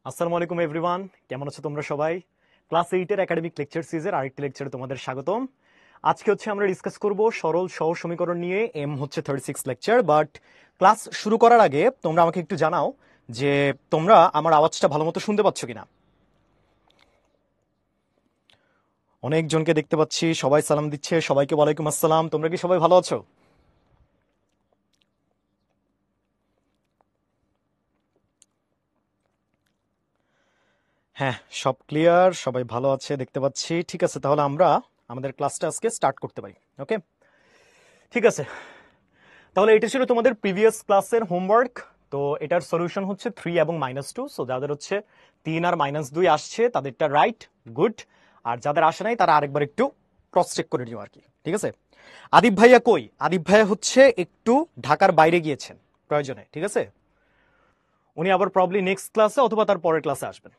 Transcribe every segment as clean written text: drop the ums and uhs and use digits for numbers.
আসসালামু আলাইকুম এভরিওয়ান, কেমন আছো তোমরা সবাই? ক্লাস 8 এর একাডেমিক লেকচার সিরিজের আরেকটি লেকচারে তোমাদের স্বাগতম। আজকে আমরা ডিসকাস করব সরল সহজ সমীকরণ নিয়ে। এম হচ্ছে 36 লেকচার, বাট ক্লাস শুরু করার আগে তোমরা আমাকে একটু জানাও যে তোমরা আমার আওয়াজটা ভালোমতো শুনতে পাচ্ছ কিনা। অনেকজনকে দেখতে পাচ্ছি, সবাই সালাম দিচ্ছে, সবাইকে ওয়ালাইকুম আসসালাম। তোমরা কি সবাই ভালো আছো? হ্যাঁ, সব ক্লিয়ার, সবাই ভালো আছে দেখতে পাচ্ছি। ঠিক আছে, তাহলে আমরা আমাদের ক্লাসটা আজকে স্টার্ট করতে পারি। ওকে, ঠিক আছে। তাহলে এটা ছিল তোমাদের প্রিভিয়াস ক্লাসের হোমওয়ার্ক। তো এটার সলিউশন হচ্ছে 3 এবং -2। সো যাদের হচ্ছে 3 আর -2 আসছে তাদেরটা রাইট, গুড। আর যাদের আসে নাই তারা আরেকবার একটু ক্রস চেক করে নিও আর কি। ঠিক আছে। আদিব ভাইয়া কই? আদিব ভাইয়া হচ্ছে একটু ঢাকার বাইরে গিয়েছেন প্রয়োজনে। ঠিক আছে, উনি আবার প্রবলি নেক্সট ক্লাসে অথবা তার পরের ক্লাসে আসবেন।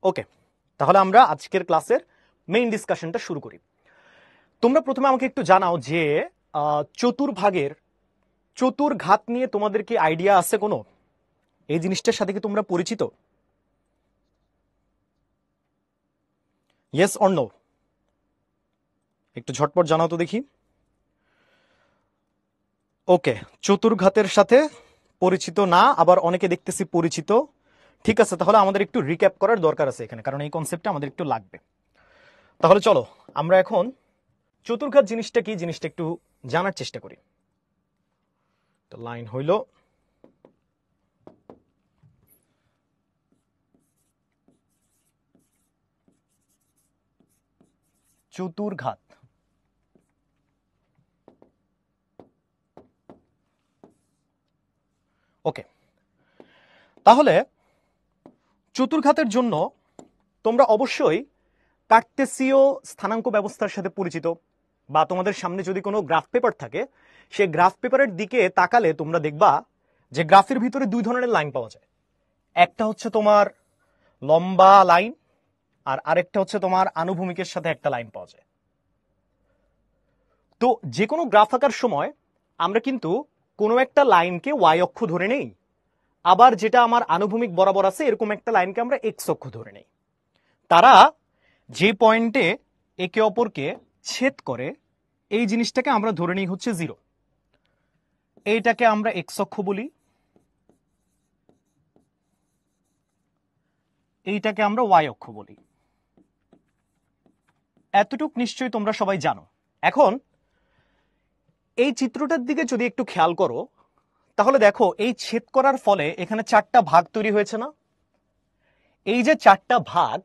ওকে, তাহলে আমরা আজকের ক্লাসের মেইন ডিসকাশনটা শুরু করি। তোমরা প্রথমে আমাকে একটু জানাও যে চতুর্ভাগের চতুর্ঘাত নিয়ে তোমাদের কি আইডিয়া আছে কোনো? এই জিনিসটার সাথে কি তোমরা পরিচিত? Yes or no? একটু ঝটপট জানাও তো দেখি। ওকে, চতুর্ঘাতের সাথে পরিচিত না, আবার অনেকে দেখতেছি পরিচিত। ঠিক আছে, তাহলে আমাদের একটু রিক্যাপ করার দরকার আছে এখানে, কারণ এই কনসেপ্টটা আমাদের একটু লাগবে। তাহলে চলো আমরা এখন চতুর্ঘাত জিনিসটা কি জিনিসটা একটু জানার চেষ্টা করি। তো লাইন হইল, চতুর্ঘাত। ওকে, তাহলে চতুর্ঘাতের জন্য তোমরা অবশ্যই কার্তেসীয় স্থানাঙ্ক ব্যবস্থার সাথে পরিচিত, বা তোমাদের সামনে যদি কোনো গ্রাফ পেপার থাকে সেই গ্রাফ পেপারের দিকে তাকালে তোমরা দেখবা যে গ্রাফের ভিতরে দুই ধরনের লাইন পাওয়া যায়। একটা হচ্ছে তোমার লম্বা লাইন, আর আরেকটা হচ্ছে তোমার আনুভূমিকের সাথে একটা লাইন পাওয়া যায়। তো যে কোনো গ্রাফ আঁকার সময় আমরা কিন্তু কোনো একটা লাইনকে ওয়াই অক্ষ ধরে নেই, আবার যেটা আমার আনুভূমিক বরাবর আছে এরকম একটা লাইনকে আমরা এক্স অক্ষ ধরে নেই। তারা যে পয়েন্টে একে অপরকে ছেদ করে এই জিনিসটাকে আমরা ধরে নিই হচ্ছে 0। এইটাকে আমরা এক্স অক্ষ বলি, এইটাকে আমরা ওয়াই অক্ষ বলি। এতটুক নিশ্চয়ই তোমরা সবাই জানো। এখন এই চিত্রটার দিকে যদি একটু খেয়াল করো তাহলে দেখো এই ছেদ করার ফলে এখানে 4টা ভাগ তৈরি হয়েছে না? এই যে 4টা ভাগ,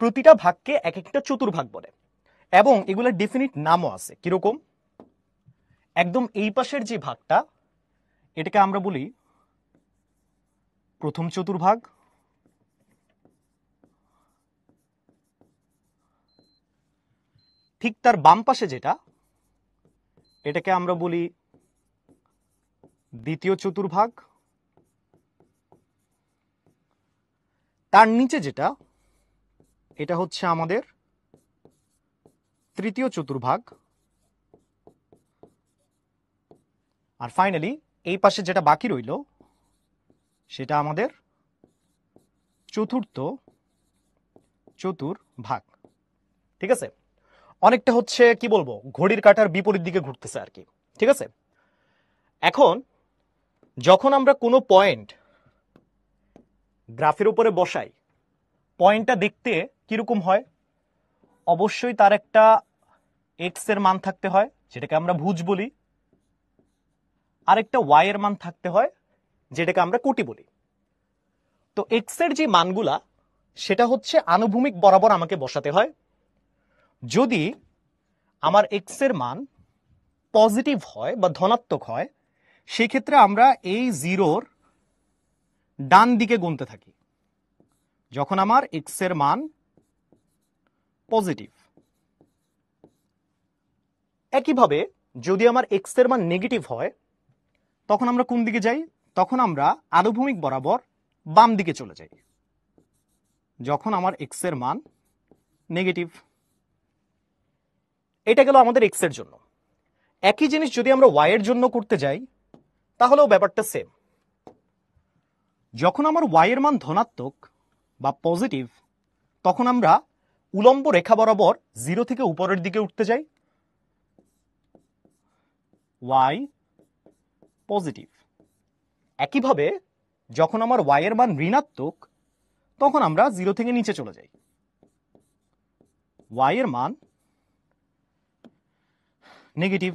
প্রতিটা ভাগকে এক একটা চতুর্ভাগ বলে, এবং এগুলোর ডেফিনিট নামও আছে। কিরকম? একদম এই পাশের যে ভাগটা এটাকে আমরা বলি প্রথম চতুর্ভাগ, ঠিক তার বাম পাশে যেটা এটাকে আমরা বলি দ্বিতীয় চতুর্ভাগ, তার নিচে যেটা এটা হচ্ছে আমাদের তৃতীয় চতুর্ভাগ, আর ফাইনালি এই পাশে যেটা বাকি রইল সেটা আমাদের চতুর্থ চতুর্ভাগ। ঠিক আছে, অনেকটা হচ্ছে কি বলবো, ঘড়ির কাঁটার বিপরীত দিকে ঘুরতেছে আর কি। ঠিক আছে, এখন যখন আমরা কোনো পয়েন্ট গ্রাফের উপরে বসাই, পয়েন্টটা দেখতে কিরকম হয়? অবশ্যই তার একটা এক্স এর মান থাকতে হয় যেটাকে আমরা ভুজ বলি, আর একটা ওয়াই এর মান থাকতে হয় যেটাকে আমরা কোটি বলি। তো এক্স এর যে মানগুলা সেটা হচ্ছে আনুভূমিক বরাবর আমাকে বসাতে হয়। যদি আমার এক্স এর মান পজিটিভ হয় বা ধনাত্মক হয় সেই ক্ষেত্রে আমরা এই জিরোর ডান দিকে গুনতে থাকি যখন আমার এক্স এর মান পজিটিভ। একইভাবে যদি আমার এক্স এর মান নেগেটিভ হয় তখন আমরা কোন দিকে যাই? তখন আমরা আনুভূমিক বরাবর বাম দিকে চলে যাই যখন আমার এক্স এর মান নেগেটিভ। এটা গেল আমাদের এক্স এর জন্য। একই জিনিস যদি আমরা ওয়াই এর জন্য করতে যাই তাহলেও ব্যাপারটা সেম। যখন আমার ওয়াই এর মান ধনাত্মক বা পজিটিভ, তখন আমরা উলম্ব রেখা বরাবর 0 থেকে উপরের দিকে উঠতে যাই, y পজিটিভ। একইভাবে যখন আমার y এর মান ঋণাত্মক, তখন আমরা 0 থেকে নিচে চলে যাই, y এর মান নেগেটিভ।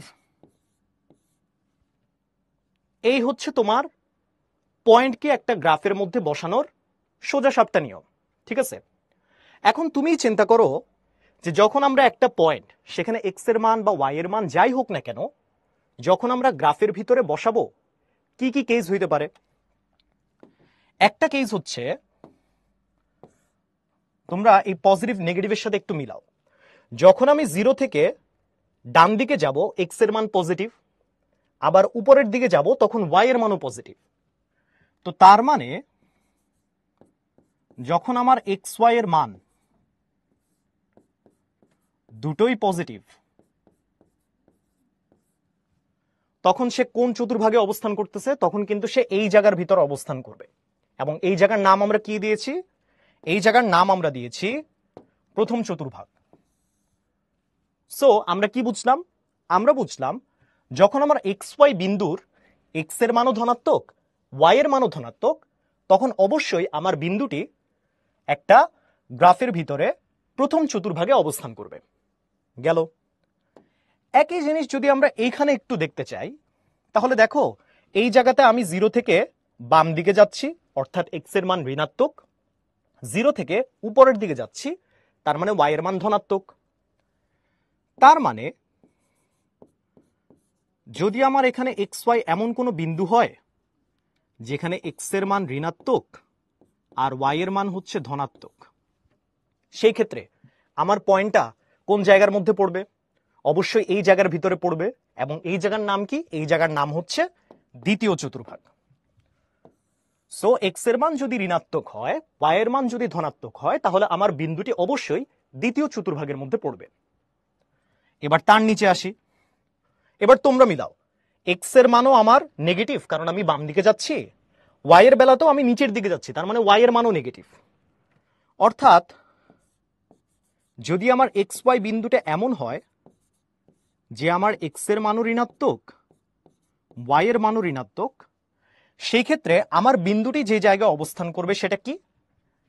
এই হচ্ছে তোমার পয়েন্টকে একটা গ্রাফের মধ্যে বসানোর সোজা সাপটা নিয়ম, ঠিক আছে? এখন তুমি চিন্তা করো যে যখন আমরা একটা পয়েন্ট, সেখানে x এর মান বা y এর মান যাই হোক না কেন, যখন আমরা গ্রাফের ভিতরে বসাবো, কি কি কেস হইতে পারে? একটা কেস হচ্ছে, তোমরা এই পজিটিভ নেগেটিভের সাথে একটু মিলাও, যখন আমি 0 থেকে ডান দিকে যাব x এর মান পজিটিভ, আবার উপরের দিকে যাব তখন y এর মানও পজিটিভ। তো তার মানে যখন আমার xy এর মান দুটোই পজিটিভ, তখন সে কোন চতুর্ভাগে অবস্থান করতেছে? তখন কিন্তু সে এই জায়গার ভিতর অবস্থান করবে, এবং এই জায়গার নাম আমরা কি দিয়েছি? এই জায়গার নাম আমরা দিয়েছি প্রথম চতুর্ভাগ। সো আমরা কি বুঝলাম? আমরা বুঝলাম যখন আমার xy বিন্দুর x এর মানও ধনাত্মক, y এর মানও ধনাত্মক, তখন অবশ্যই আমার বিন্দুটি একটা গ্রাফের ভিতরে প্রথম চতুর্ভাগে অবস্থান করবে। গেল। একই জিনিস যদি আমরা এইখানে একটু দেখতে চাই, তাহলে দেখো এই জায়গাতে আমি 0 থেকে বাম দিকে যাচ্ছি, অর্থাৎ x এর মান ঋণাত্মক, 0 থেকে উপরের দিকে যাচ্ছি, তার মানে y এর মান ধনাত্মক। তার মানে যদি আমার এখানে xy এমন কোনো বিন্দু হয় যেখানে x এর মান ঋণাত্মক আর y এর মান হচ্ছে ধনাত্মক, সেই ক্ষেত্রে আমার পয়েন্টটা কোন জায়গার মধ্যে পড়বে? অবশ্যই এই জায়গার ভিতরে পড়বে, এবং এই জায়গার নাম কি? এই জায়গার নাম হচ্ছে দ্বিতীয় চতুর্ভাগ। সো x এর মান যদি ঋণাত্মক হয়, y এর মান যদি ধনাত্মক হয়, তাহলে আমার বিন্দুটি অবশ্যই দ্বিতীয় চতুর্ভাগের মধ্যে পড়বে। এবার তার নিচে আসি, এবার তোমরা মিলাও, x এর মানও আমার নেগেটিভ কারণ আমি বাম দিকে যাচ্ছি, y এর বেলাতেও আমি নিচের দিকে যাচ্ছি, তার মানে y এর মানও নেগেটিভ। অর্থাৎ যদি আমার xy বিন্দুটা এমন হয় যে আমার x এর মানও ঋণাত্মক, y এর মানও ঋণাত্মক, সেই ক্ষেত্রে আমার বিন্দুটি যে জায়গায় অবস্থান করবে সেটা কি?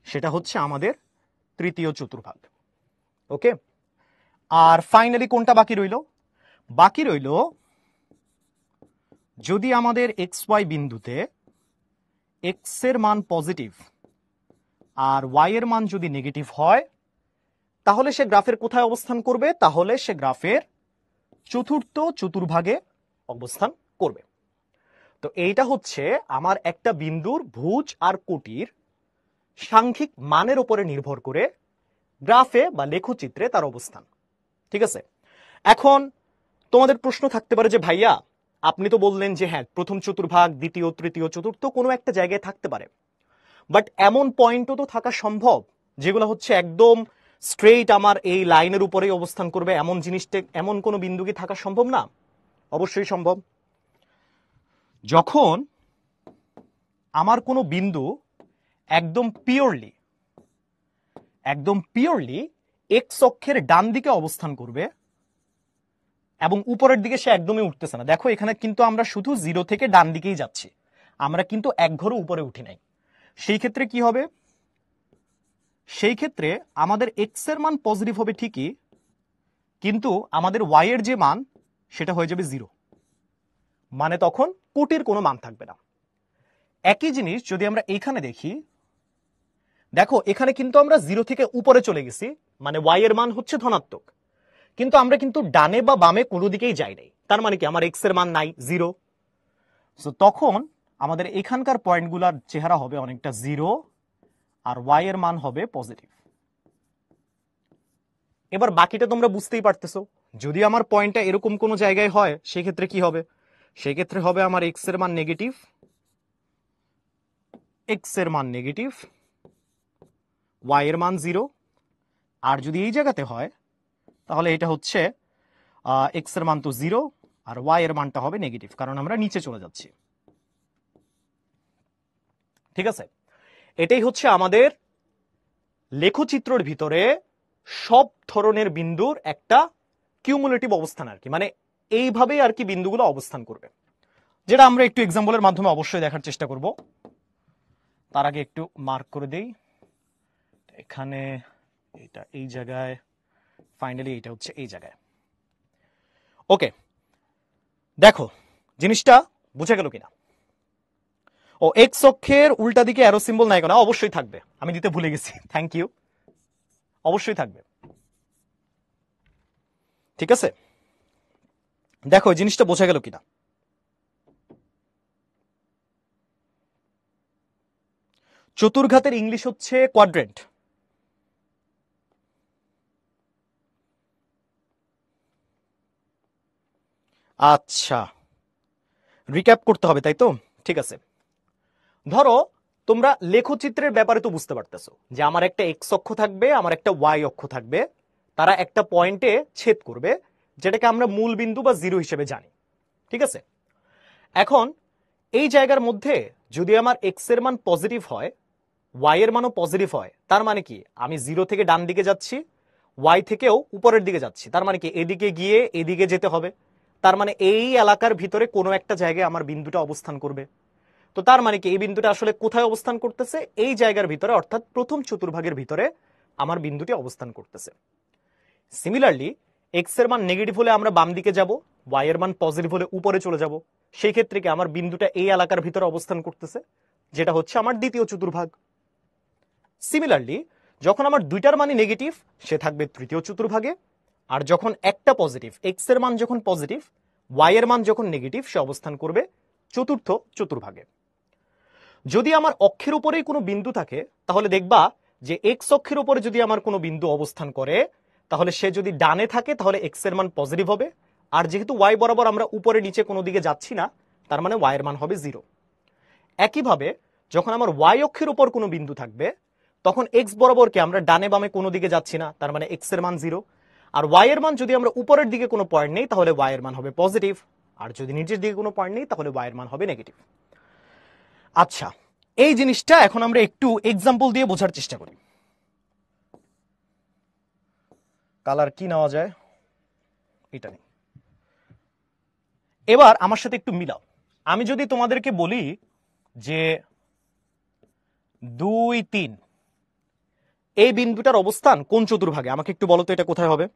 সেটা হচ্ছে আমাদের তৃতীয় চতুর্ভাগ। ওকে, আর ফাইনালি কোনটা বাকি রইল? বাকি রইল যদি আমাদের xy বিন্দুতে x এর মান পজিটিভ আর y এর মান যদি নেগেটিভ হয়, তাহলে সে গ্রাফের কোথায় অবস্থান করবে? তাহলে সে গ্রাফের চতুর্থ চতুর্ভাগে অবস্থান করবে। তো এইটা হচ্ছে আমার একটা বিন্দুর ভুজ আর কোটির সাংখ্যিক মানের উপরে নির্ভর করে গ্রাফে বা লেখচিত্রে তার অবস্থান। ঠিক আছে, এখন তোমাদের প্রশ্ন থাকতে পারে যে ভাইয়া আপনি তো বললেন যে হ্যাঁ প্রথম চতুর্ভাগ, দ্বিতীয়, তৃতীয়, চতুর্থ কোনো একটা জায়গায় থাকতে পারে, বাট এমন পয়েন্টও তো থাকা সম্ভব যেগুলো হচ্ছে একদম স্ট্রেইট আমার এই লাইনের উপরেই অবস্থান করবে, এমন জিনিসটা, এমন কোনো বিন্দু কি থাকা সম্ভব না? অবশ্যই সম্ভব। যখন আমার কোনো বিন্দু একদম পিওরলি এক্স অক্ষের ডান দিকে অবস্থান করবে এবং উপরের দিকে সে একদমই উঠতেছে না, দেখো এখানে কিন্তু আমরা শুধু 0 থেকে ডান দিকেই যাচ্ছি, আমরা কিন্তু এক ঘরও উপরে উঠি নাই, সেই ক্ষেত্রে কি হবে? সেই ক্ষেত্রে আমাদের এক্স এর মান পজিটিভ হবে ঠিকই, কিন্তু আমাদের ওয়াই এর যে মান সেটা হয়ে যাবে 0, মানে তখন কোটির কোনো মান থাকবে না। একই জিনিস যদি আমরা এইখানে দেখি, দেখো এখানে কিন্তু আমরা 0 থেকে উপরে চলে গেছি, মানে ওয়াই এর মান হচ্ছে ধনাত্মক, কিন্তু আমরা কিন্তু ডানে বা বামে কোনো দিকেই যাই নাই, তার মানে কি আমার এক্স এর মান নাই, 0। সো তখন আমাদের এখানকার পয়েন্টগুলোর চেহারা হবে অনেকটা 0 আর ওয়াই এর মান হবে পজিটিভ। এবার বাকিটা তোমরা বুঝতেই পারতেছো, যদি আমার পয়েন্টটা এরকম কোনো জায়গায় হয় সেক্ষেত্রে কি হবে? সেক্ষেত্রে হবে আমার এক্স এর মান নেগেটিভ, ওয়াই এর মান 0, আর যদি এই জায়গাতে হয় তাহলে এটা হচ্ছে এক্স এর মান তো 0 আর ওয়াই এর মানটা হবে নেগেটিভ, কারণ আমরা নিচে চলে যাচ্ছি। ঠিক আছে, এটাই হচ্ছে আমাদের লেখচিত্রের ভিতরে সব ধরনের বিন্দুর একটা কিউমুলেটিভ অবস্থান আর কি, মানে এইভাবেই আর কি বিন্দুগুলো অবস্থান করবে, যেটা আমরা একটু এক্সাম্পলের মাধ্যমে অবশ্যই দেখার চেষ্টা করব। তার আগে একটু মার্ক করে দেই, এখানে এটা এই জায়গায়, ফাইনালি এটা হচ্ছে এই জায়গায়। ওকে, দেখো জিনিসটা বুঝা গেল কিনা? ও এক্স অক্ষের উল্টা দিকে অ্যারো সিম্বল নাই কেন? অবশ্যই থাকবে, আমি দিতে ভুলে গেছি, থ্যাংক ইউ, অবশ্যই থাকবে। ঠিক আছে, দেখো জিনিসটা বোঝা গেল কিনা। চতুর্ঘাতের ইংলিশ হচ্ছে কোয়াড্রেন্ট। আচ্ছা, রিক্যাপ করতে হবে তাই তো? ঠিক আছে, ধরো তোমরা লেখচিত্রের ব্যাপারে তো বুঝতে পারতেছো যে আমার একটা এক্স অক্ষ থাকবে, আমার একটা ওয়াই অক্ষ থাকবে, তারা একটা পয়েন্টে ছেদ করবে, যেটাকে আমরা মূল বিন্দু বা জিরো হিসেবে জানি। ঠিক আছে, এখন এই জায়গার মধ্যে যদি আমার এক্স এর মান পজিটিভ হয়, ওয়াই এর মানও পজিটিভ হয়, তার মানে কি আমি জিরো থেকে ডান দিকে যাচ্ছি, ওয়াই থেকেও উপরের দিকে যাচ্ছি, তার মানে কি এদিকে গিয়ে এদিকে যেতে হবে, তার মানে এই এলাকার ভিতরে কোনো একটা জায়গায় আমার বিন্দুটা অবস্থান করবে। তো তার মানে কি এই বিন্দুটা আসলে কোথায় অবস্থান করতেছে? এই জায়গার ভিতরে, অর্থাৎ প্রথম চতুর্ভাগের ভিতরে আমার বিন্দুটি অবস্থান করতেছে। সিমিলারলি এক্স এর মান নেগেটিভ হলে আমরা বাম দিকে যাব, ওয়াই এর মান পজিটিভ হলে উপরে চলে যাব, সেই ক্ষেত্রে কি আমার বিন্দুটা এই এলাকার ভিতরে অবস্থান করতেছে, যেটা হচ্ছে আমার দ্বিতীয় চতুর্ভাগ। সিমিলারলি যখন আমার দুইটার মানই নেগেটিভ, সে থাকবে তৃতীয় চতুর্ভাগে, আর যখন একটা পজিটিভ, এক্স এর মান যখন পজিটিভ, ওয়াই এর মান যখন নেগেটিভ, সে অবস্থান করবে চতুর্থ চতুর্ভাগে। যদি আমার অক্ষের উপরেই কোনো বিন্দু থাকে, তাহলে দেখবা যে এক্স অক্ষের উপরে যদি আমার কোনো বিন্দু অবস্থান করে, তাহলে সে যদি ডানে থাকে তাহলে এক্স এর মান পজিটিভ হবে, আর যেহেতু ওয়াই বরাবর আমরা উপরে নিচে কোনো দিকে যাচ্ছি না, তার মানে ওয়াই এর মান হবে জিরো। একইভাবে যখন আমার ওয়াই অক্ষের উপর কোনো বিন্দু থাকবে, তখন এক্স বরাবরকে আমরা ডানে বামে কোনো দিকে যাচ্ছি না, তার মানে এক্স এর মান জিরো, আর ওয়াই এর মান যদি আমরা উপরের দিকে কোনো পয়েন্ট নেই, তাহলে ওয়াই এর মান হবে পজিটিভ, আর যদি নিচের দিকে কোনো পয়েন্ট নেই, তাহলে ওয়াই এর মান হবে নেগেটিভ। আচ্ছা, এই জিনিসটা এখন আমরা একটু এক্সাম্পল দিয়ে বোঝার চেষ্টা করি। কালার কি নেওয়া যায়? এটা নেই। এবার আমার সাথে একটু মিলাও। আমি যদি তোমাদেরকে বলি যে 2, 3 এই বিন্দুটার অবস্থান কোন চতুর্ভাগে, আমাকে একটু বলো তো এটা কোথায় হবে?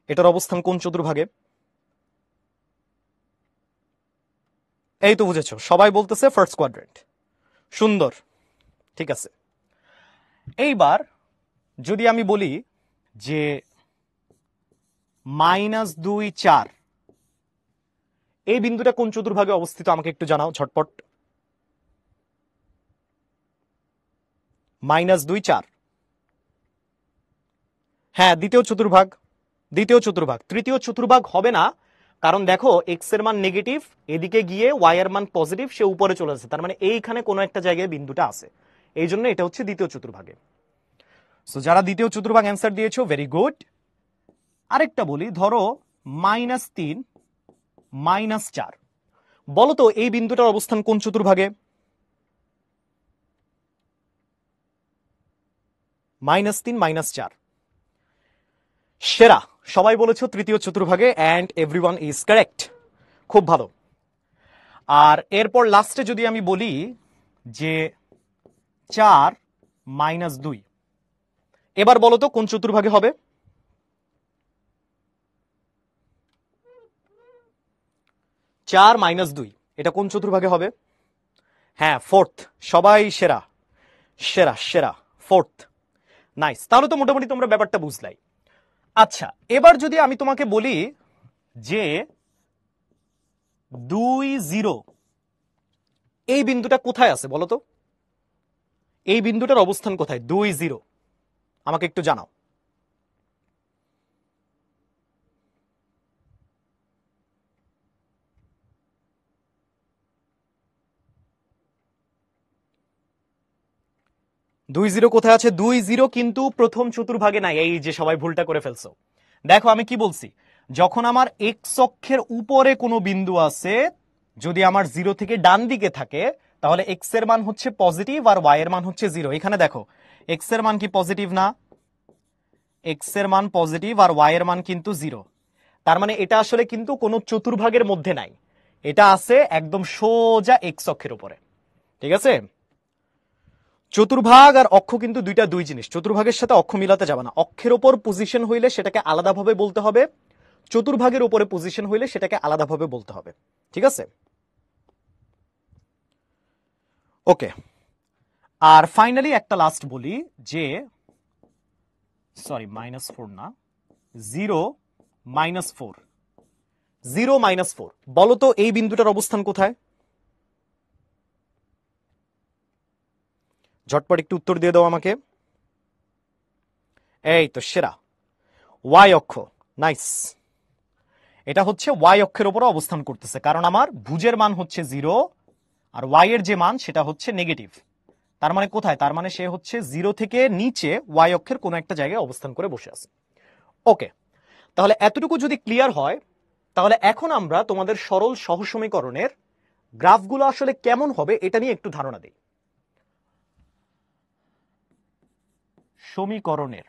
এটার অবস্থান কোন চতুর্ভাগে? এই তো বুঝেছো, সবাই বলতেছে ফার্স্ট কোয়াড্রেন্ট। সুন্দর, ঠিক আছে। এইবার যদি আমি বলি যে -2, 4 এই বিন্দুটা কোন চতুর্ভাগে অবস্থিত, আমাকে একটু জানাও ঝটপট। -2, 4, হ্যাঁ দ্বিতীয় চতুর্ভাগ, দ্বিতীয় চতুর্ভাগ। তৃতীয় চতুর্ভাগ হবে না, কারণ দেখো এক্স এর মান নেগেটিভ, এদিকে গিয়ে ওয়াই এর মান পজিটিভ, সে উপরে চলে আসে, তার মানে এইখানে কোনো একটা জায়গায় বিন্দুটা আছে, এই জন্য এটা হচ্ছে দ্বিতীয় চতুর্ভাগে। সো যারা দ্বিতীয় চতুর্ভাগ অ্যান্সার দিয়েছো ভেরি গুড। আরেকটা বলি, ধরো -3, -4, বলো তো এই বিন্দুটার অবস্থান কোন চতুর্ভাগে? -3, -4, সেরা, সবাই বলেছো তৃতীয় চতুর্ভাগে, অ্যান্ড এভরিওয়ান ইজ কারেক্ট, খুব ভালো। আর এরপর লাস্টে যদি আমি বলি যে 4, -2, এবার বলো তো কোন চতুর্ভাগে হবে? চার -2 এটা কোন চতুর্ভাগে হবে? হ্যাঁ ফোর্থ, সবাই সেরা সেরা সেরা, ফোর্থ। নাইস, তাহলে তো মোটামুটি তোমরা ব্যাপারটা বুঝলাই। আচ্ছা, এবার যদি আমি তোমাকে বলি যে 2, 0 এই বিন্দুটা কোথায় আছে বলো তো? এই বিন্দুটার অবস্থান কোথায় 2, 0? আমাকে একটু জানাও। দুই জিরো কোথায় আছে? 2, 0 কিন্তু প্রথম চতুর্ভাগে নাই, এই যে সবাই ভুলটা করে ফেলছো। দেখো আমি কি বলছি, যখন আমার এক্স অক্ষের উপরে কোনো বিন্দু আছে, যদি আমার জিরো থেকে ডান দিকে থাকে, তাহলে এক্স এর মান হচ্ছে পজিটিভ আর ওয়াই এর মান হচ্ছে 0। এখানে দেখো এক্স এর মান কি পজিটিভ না, এক্স এর মান পজিটিভ আর ওয়াই এর মান কিন্তু 0। তার মানে এটা আসলে কিন্তু কোনো চতুর্ভাগের মধ্যে নাই, এটা আছে একদম সোজা এক্স অক্ষের উপরে। ঠিক আছে, চতুর্ভাগ আর অক্ষ কিন্তু দুই জিনিস, চতুর্ভাগের সাথে অক্ষ মিলাতে যাবে না। অক্ষের উপর পজিশন হইলে সেটাকে আলাদাভাবে বলতে হবে, চতুর্ভাগের উপরে পজিশন হইলে সেটাকে আলাদাভাবে বলতে হবে। ঠিক আছে, ওকে। আর ফাইনালি একটা লাস্ট বলি যে সরি -4 না, 0 -4, 0 -4, বলো তো এই বিন্দুটার অবস্থান কোথায়? ঝটপট একটু উত্তর দিয়ে দাও আমাকে। এই তো সেরা, ওয়াই অক্ষ। নাইস, এটা হচ্ছে ওয়াই অক্ষের উপরে অবস্থান করতেছে, কারণ আমার ভুজের মান হচ্ছে 0 আর ওয়াই এর যে মান সেটা হচ্ছে নেগেটিভ। তার মানে কোথায়? তার মানে সে হচ্ছে 0 থেকে নিচে ওয়াই অক্ষের কোনো একটা জায়গায় অবস্থান করে বসে আছে। ওকে, তাহলে এতটুকু যদি ক্লিয়ার হয়, তাহলে এখন আমরা তোমাদের সরল সহসমীকরণের গ্রাফগুলো আসলে কেমন হবে এটা নিয়ে একটু ধারণা দিই। সমীকরণের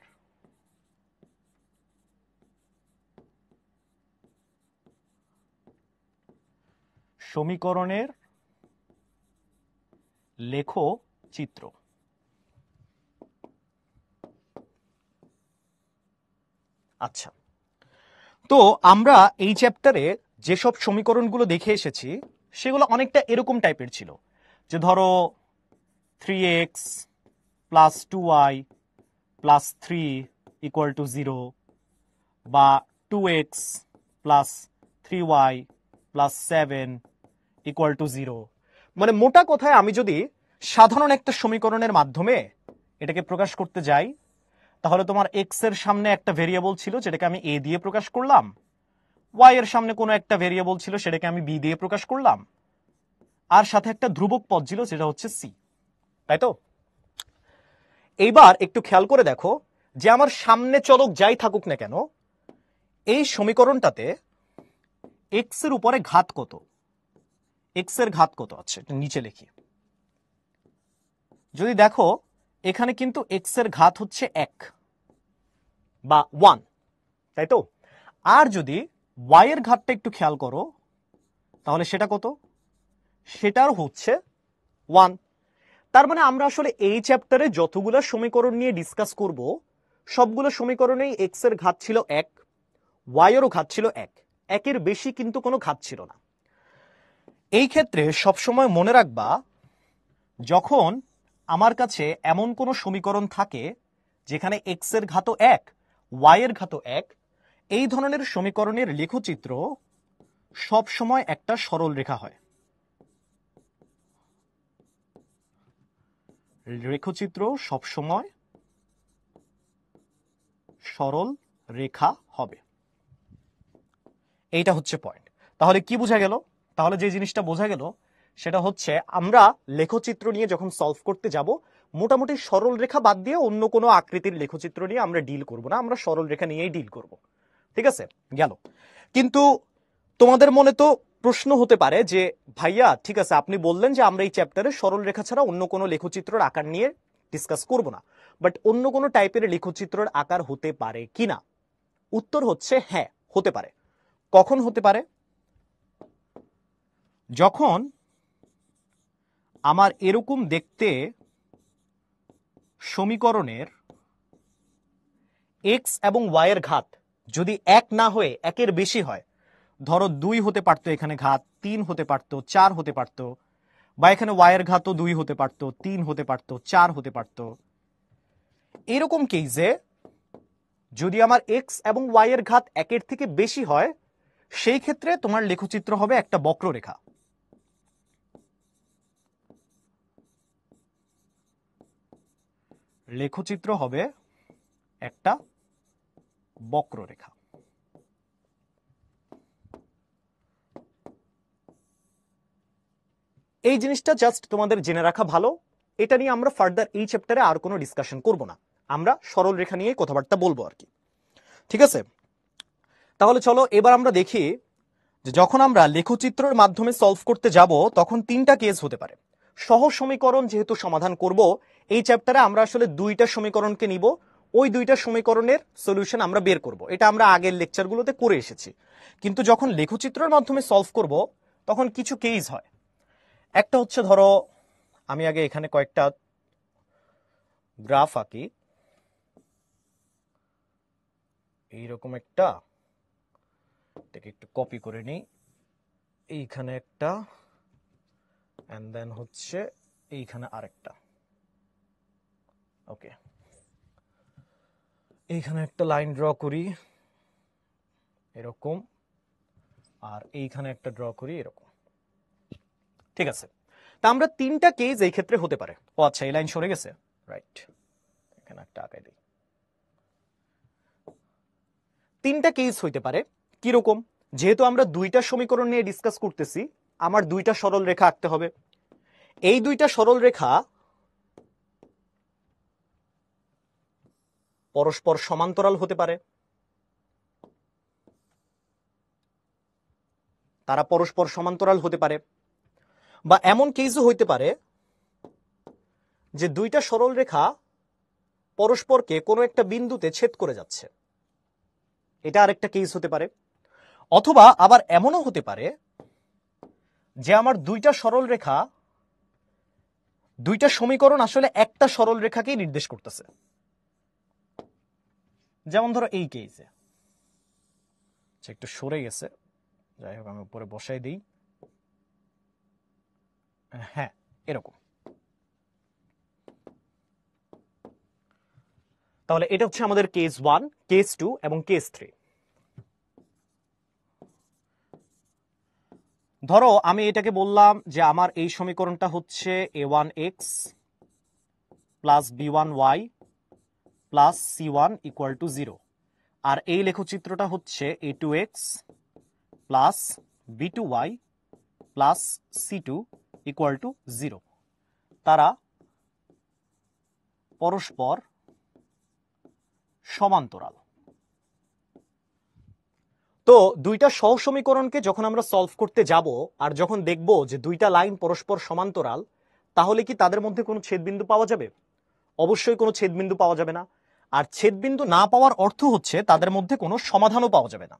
সমীকরণের লেখো চিত্র। আচ্ছা, তো আমরা এই চ্যাপ্টারে যেসব সমীকরণগুলো দেখে এসেছি সেগুলো অনেকটা এরকম টাইপের ছিল, যে ধরো 3x + 2y + 3 = 0, বা 2x + 3y + 7 = 0। মানে মোটা কথায় আমি যদি সাধারণ একটা সমীকরণের মাধ্যমে এটাকে প্রকাশ করতে যাই, তাহলে তোমার এক্স এর সামনে একটা ভেরিয়েবল ছিল যেটাকে আমি এ দিয়ে প্রকাশ করলাম, ওয়াই এর সামনে কোনো একটা ভেরিয়েবল ছিল সেটাকে আমি বি দিয়ে প্রকাশ করলাম, আর সাথে একটা ধ্রুবক পদ ছিল যেটা হচ্ছে সি। তাই তো? এইবার একটু খেয়াল করে দেখো যে আমার সামনে চলক যাই থাকুক না কেন, এই সমীকরণটাতে এক্স এর উপরে ঘাত কত, এক্স এর ঘাত কত আছে এটা নিচে লিখি। যদি দেখো এখানে কিন্তু এক্স এর ঘাত হচ্ছে 1 বা 1, তাই তো? আর যদি ওয়াই এর ঘাতটা একটু খেয়াল করো, তাহলে সেটা কত? সেটার হচ্ছে 1। তার মানে আমরা আসলে এই চ্যাপ্টারে যতগুলো সমীকরণ নিয়ে ডিসকাস করব সবগুলো সমীকরণেই এক্স এর ঘাত ছিল 1, ওয়াই এরও ঘাত ছিল 1, একের বেশি কিন্তু কোনো ঘাত ছিল না। এই ক্ষেত্রে সবসময় মনে রাখবা, যখন আমার কাছে এমন কোনো সমীকরণ থাকে যেখানে এক্স এর ঘাত 1, ওয়াই এর ঘাত 1, এই ধরনের সমীকরণের লেখচিত্র সব সময় একটা সরল রেখা হয়। লেখচিত্র সব সময় সরল রেখা হবে, এইটা হচ্ছে পয়েন্ট। তাহলে কি বোঝা গেল? তাহলে যে জিনিসটা বোঝা গেল সেটা হচ্ছে আমরা লেখচিত্র নিয়ে যখন সলভ করতে যাব, মোটামুটি সরল রেখা বাদ দিয়ে অন্য কোনো আকৃতির লেখচিত্র নিয়ে আমরা ডিল করব না, আমরা সরল রেখা নিয়েই ডিল করব। ঠিক আছে, গেল। কিন্তু তোমাদের মনে তো প্রশ্ন হতে পারে যে ভাইয়া ঠিক আছে আপনি বললেন যে আমরা এই চ্যাপ্টারে সরল রেখা ছাড়া অন্য কোনো লেখচিত্রের আকার নিয়ে ডিসকাস করব না, বাট অন্য কোনো টাইপের লেখচিত্রের আকার হতে পারে কিনা? উত্তর হচ্ছে হ্যাঁ, হতে পারে। কখন হতে পারে? যখন আমার এরকম দেখতে সমীকরণের এক্স এবং ওয়াই এর ঘাত যদি 1 না হয়ে 1-এর বেশি হয়, ধরো 2 হতে পারতো এখানে ঘাত, 3 হতে পারতো, 4 হতে পারতো, বা এখানে ওয়াই এর ঘাতও 2 হতে পারতো, 3 হতে পারতো, 4 হতে পারতো। এরকম কেসে যদি আমার এক্স এবং ওয়াই এর ঘাত 1-এর থেকে বেশি হয়, সেই ক্ষেত্রে তোমার লেখচিত্র হবে একটা বক্ররেখা। লেখচিত্র হবে একটা বক্ররেখা। এই জিনিসটা জাস্ট তোমাদের জেনে রাখা ভালো, এটা নিয়ে আমরা ফার্দার এই চ্যাপ্টারে আর কোনো ডিসকাশন করব না, আমরা সরল রেখা নিয়ে কথাবার্তা বলবো আর কি। ঠিক আছে, তাহলে চলো এবার আমরা দেখি যে যখন আমরা লেখচিত্রের মাধ্যমে সলভ করতে যাব তখন 3টা কেস হতে পারে। সহজ সমীকরণ যেহেতু সমাধান করব, এই চ্যাপ্টারে আমরা আসলে দুইটা সমীকরণকে নিব, ওই দুইটা সমীকরণের সলিউশন আমরা বের করব। এটা আমরা আগের লেকচারগুলোতে করে এসেছি, কিন্তু যখন লেখচিত্রের মাধ্যমে সলভ করব তখন কিছু কেস হয়। একটা হচ্ছে, ধরো আমি আগে এখানে কয়েকটা গ্রাফ আঁকি, এইরকম একটা, এটাকে একটু কপি করে নিই, এইখানে একটা, এন্ড দেন হচ্ছে এইখানে আরেকটা। ওকে, এইখানে একটা লাইন ড্র করি এরকম, আর এইখানে একটা ড্র করি এরকম। ঠিক আছে, তা আমরা তিনটা কেস এই ক্ষেত্রে হতে পারে। ও আচ্ছা, এই লাইন সরে গেছে, রাইট, এখানে একটা আঁকাই দিই। তিনটা কেস হইতে পারে। কিরকম? যেহেতু আমরা দুইটা সমীকরণ নিয়ে ডিসকাস করতেছি, আমার দুইটা সরল রেখা আঁকতে হবে। এই দুইটা সরল রেখা পরস্পর সমান্তরাল হতে পারে, তারা পরস্পর সমান্তরাল হতে পারে, বা এমন কেসও হইতে পারে যে দুইটা সরল রেখা পরস্পরকে কোনো একটা বিন্দুতে ছেদ করে যাচ্ছে, এটা আরেকটা কেস হতে পারে। অথবা আবার এমনও হতে পারে যে আমার দুইটা সরল রেখা, দুইটা সমীকরণ আসলে একটা সরল রেখাকেই নির্দেশ করতেছে। যেমন ধরো এই কেসে একটু সরে গেছে, যাই হোক আমি উপরে বসাই দিই, হ্যাঁ এরকম। তাহলে এটা হচ্ছে আমাদের কেস 1, কেস 2 এবং কেস 3। ধরো আমি এটাকে বললাম যে আমার এই সমীকরণটা হচ্ছে a1x plus b1y plus c1 equal to 0, আর এই লেখচিত্রটা হচ্ছে a2x plus b2y plus c2 equal to 0। তারা পরস্পর সমান্তরাল। তো দুইটা সহ সমীকরণকে যখন আমরা সলভ করতে যাব, আর যখন দেখব যে দুইটা লাইন পরস্পর সমান্তরাল, তাহলে কি তাদের মধ্যে কোনো ছেদবিন্দু পাওয়া যাবে? অবশ্যই কোনো ছেদবিন্দু পাওয়া যাবে না। আর ছেদবিন্দু না পাওয়ার অর্থ হচ্ছে তাদের মধ্যে কোনো সমাধানও পাওয়া যাবে না।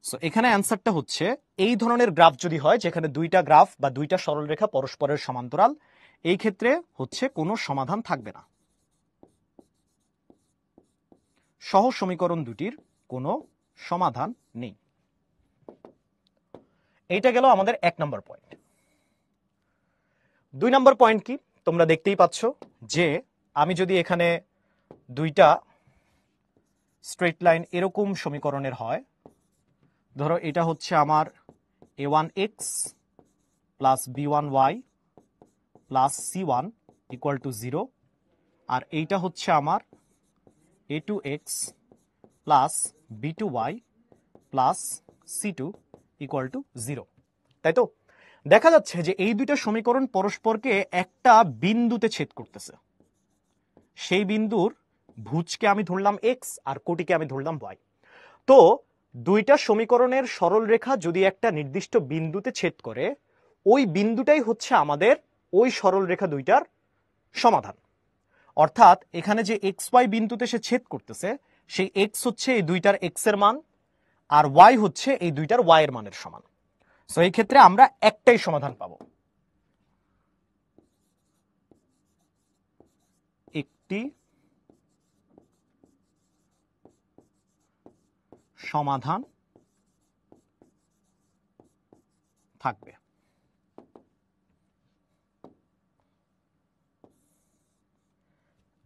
সো এখানে অ্যান্সারটা হচ্ছে, এই ধরনের গ্রাফ যদি হয় যেখানে দুইটা গ্রাফ বা দুইটা সরলরেখা পরস্পরের সমান্তরাল, এই ক্ষেত্রে হচ্ছে কোনো সমাধান থাকবে না। সহজ সমীকরণ দুটির কোনো সমাধান নেই। এইটা গেল আমাদের 1 নম্বর পয়েন্ট। 2 নম্বর পয়েন্ট কি? তোমরা দেখতেই পাচ্ছ যে আমি যদি এখানে দুইটা স্ট্রেট লাইন এরকম সমীকরণের হয়, ধরো এটা হচ্ছে আমার a1x plus b1y plus c1 equal to 0, আর এইটা হচ্ছে আমার a2x plus b2y plus c2 equal to 0, তাই তো? দেখা যাচ্ছে যে এই দুইটা সমীকরণ পরস্পরকে একটা বিন্দুতে ছেদ করতেছে। সেই বিন্দুর ভুজকে আমি ধরলাম x আর কোটিকে আমি ধরলাম y। তো দুইটা সমীকরণের সরল রেখা যদি একটা নির্দিষ্ট বিন্দুতে ছেদ করে, ওই বিন্দুটাই হচ্ছে আমাদের ওই সরল রেখা দুইটার সমাধান। অর্থাৎ এখানে যে xy বিন্দুতে সে ছেদ করতেছে, সেই x হচ্ছে এই দুইটার x এর মান, আর y হচ্ছে এই দুইটার y এর মানের সমান। সো এই ক্ষেত্রে আমরা একটাই সমাধান পাবো, একটি সমাধান থাকবে।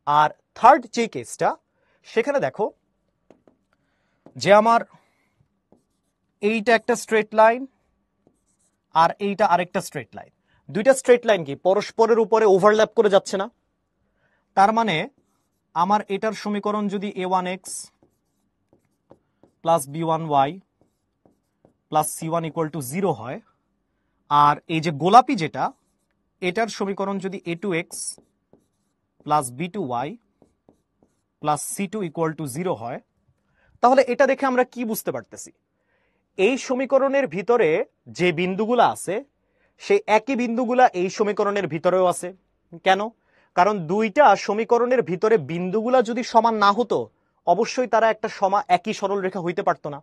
আর থার্ড যে কেসটা, সেখানে দেখো যে আমার এইটা একটা স্ট্রেট লাইন আর এইটা আরেকটা স্ট্রেট লাইন। দুইটা স্ট্রেট লাইন কি পরস্পরের উপরে ওভারল্যাপ করে যাচ্ছে না? তার মানে আমার এটার সমীকরণ যদি a1x plus b1y plus c1 equal to 0 হয়, আর এই যে গোলাপি যেটা, এটার সমীকরণ যদি a2x plus b2y plus c2 equal to 0 হয়, তাহলে এটা দেখে আমরা কি বুঝতে পারতেছি? এই সমীকরণের ভিতরে যে বিন্দুগুলো আছে, সেই একই বিন্দুগুলা এই সমীকরণের ভিতরেও আছে। কেন? কারণ দুইটা সমীকরণের ভিতরে বিন্দুগুলা যদি সমান না হতো অবশ্যই তারা একটা একই সরল রেখা হইতে পারতো না।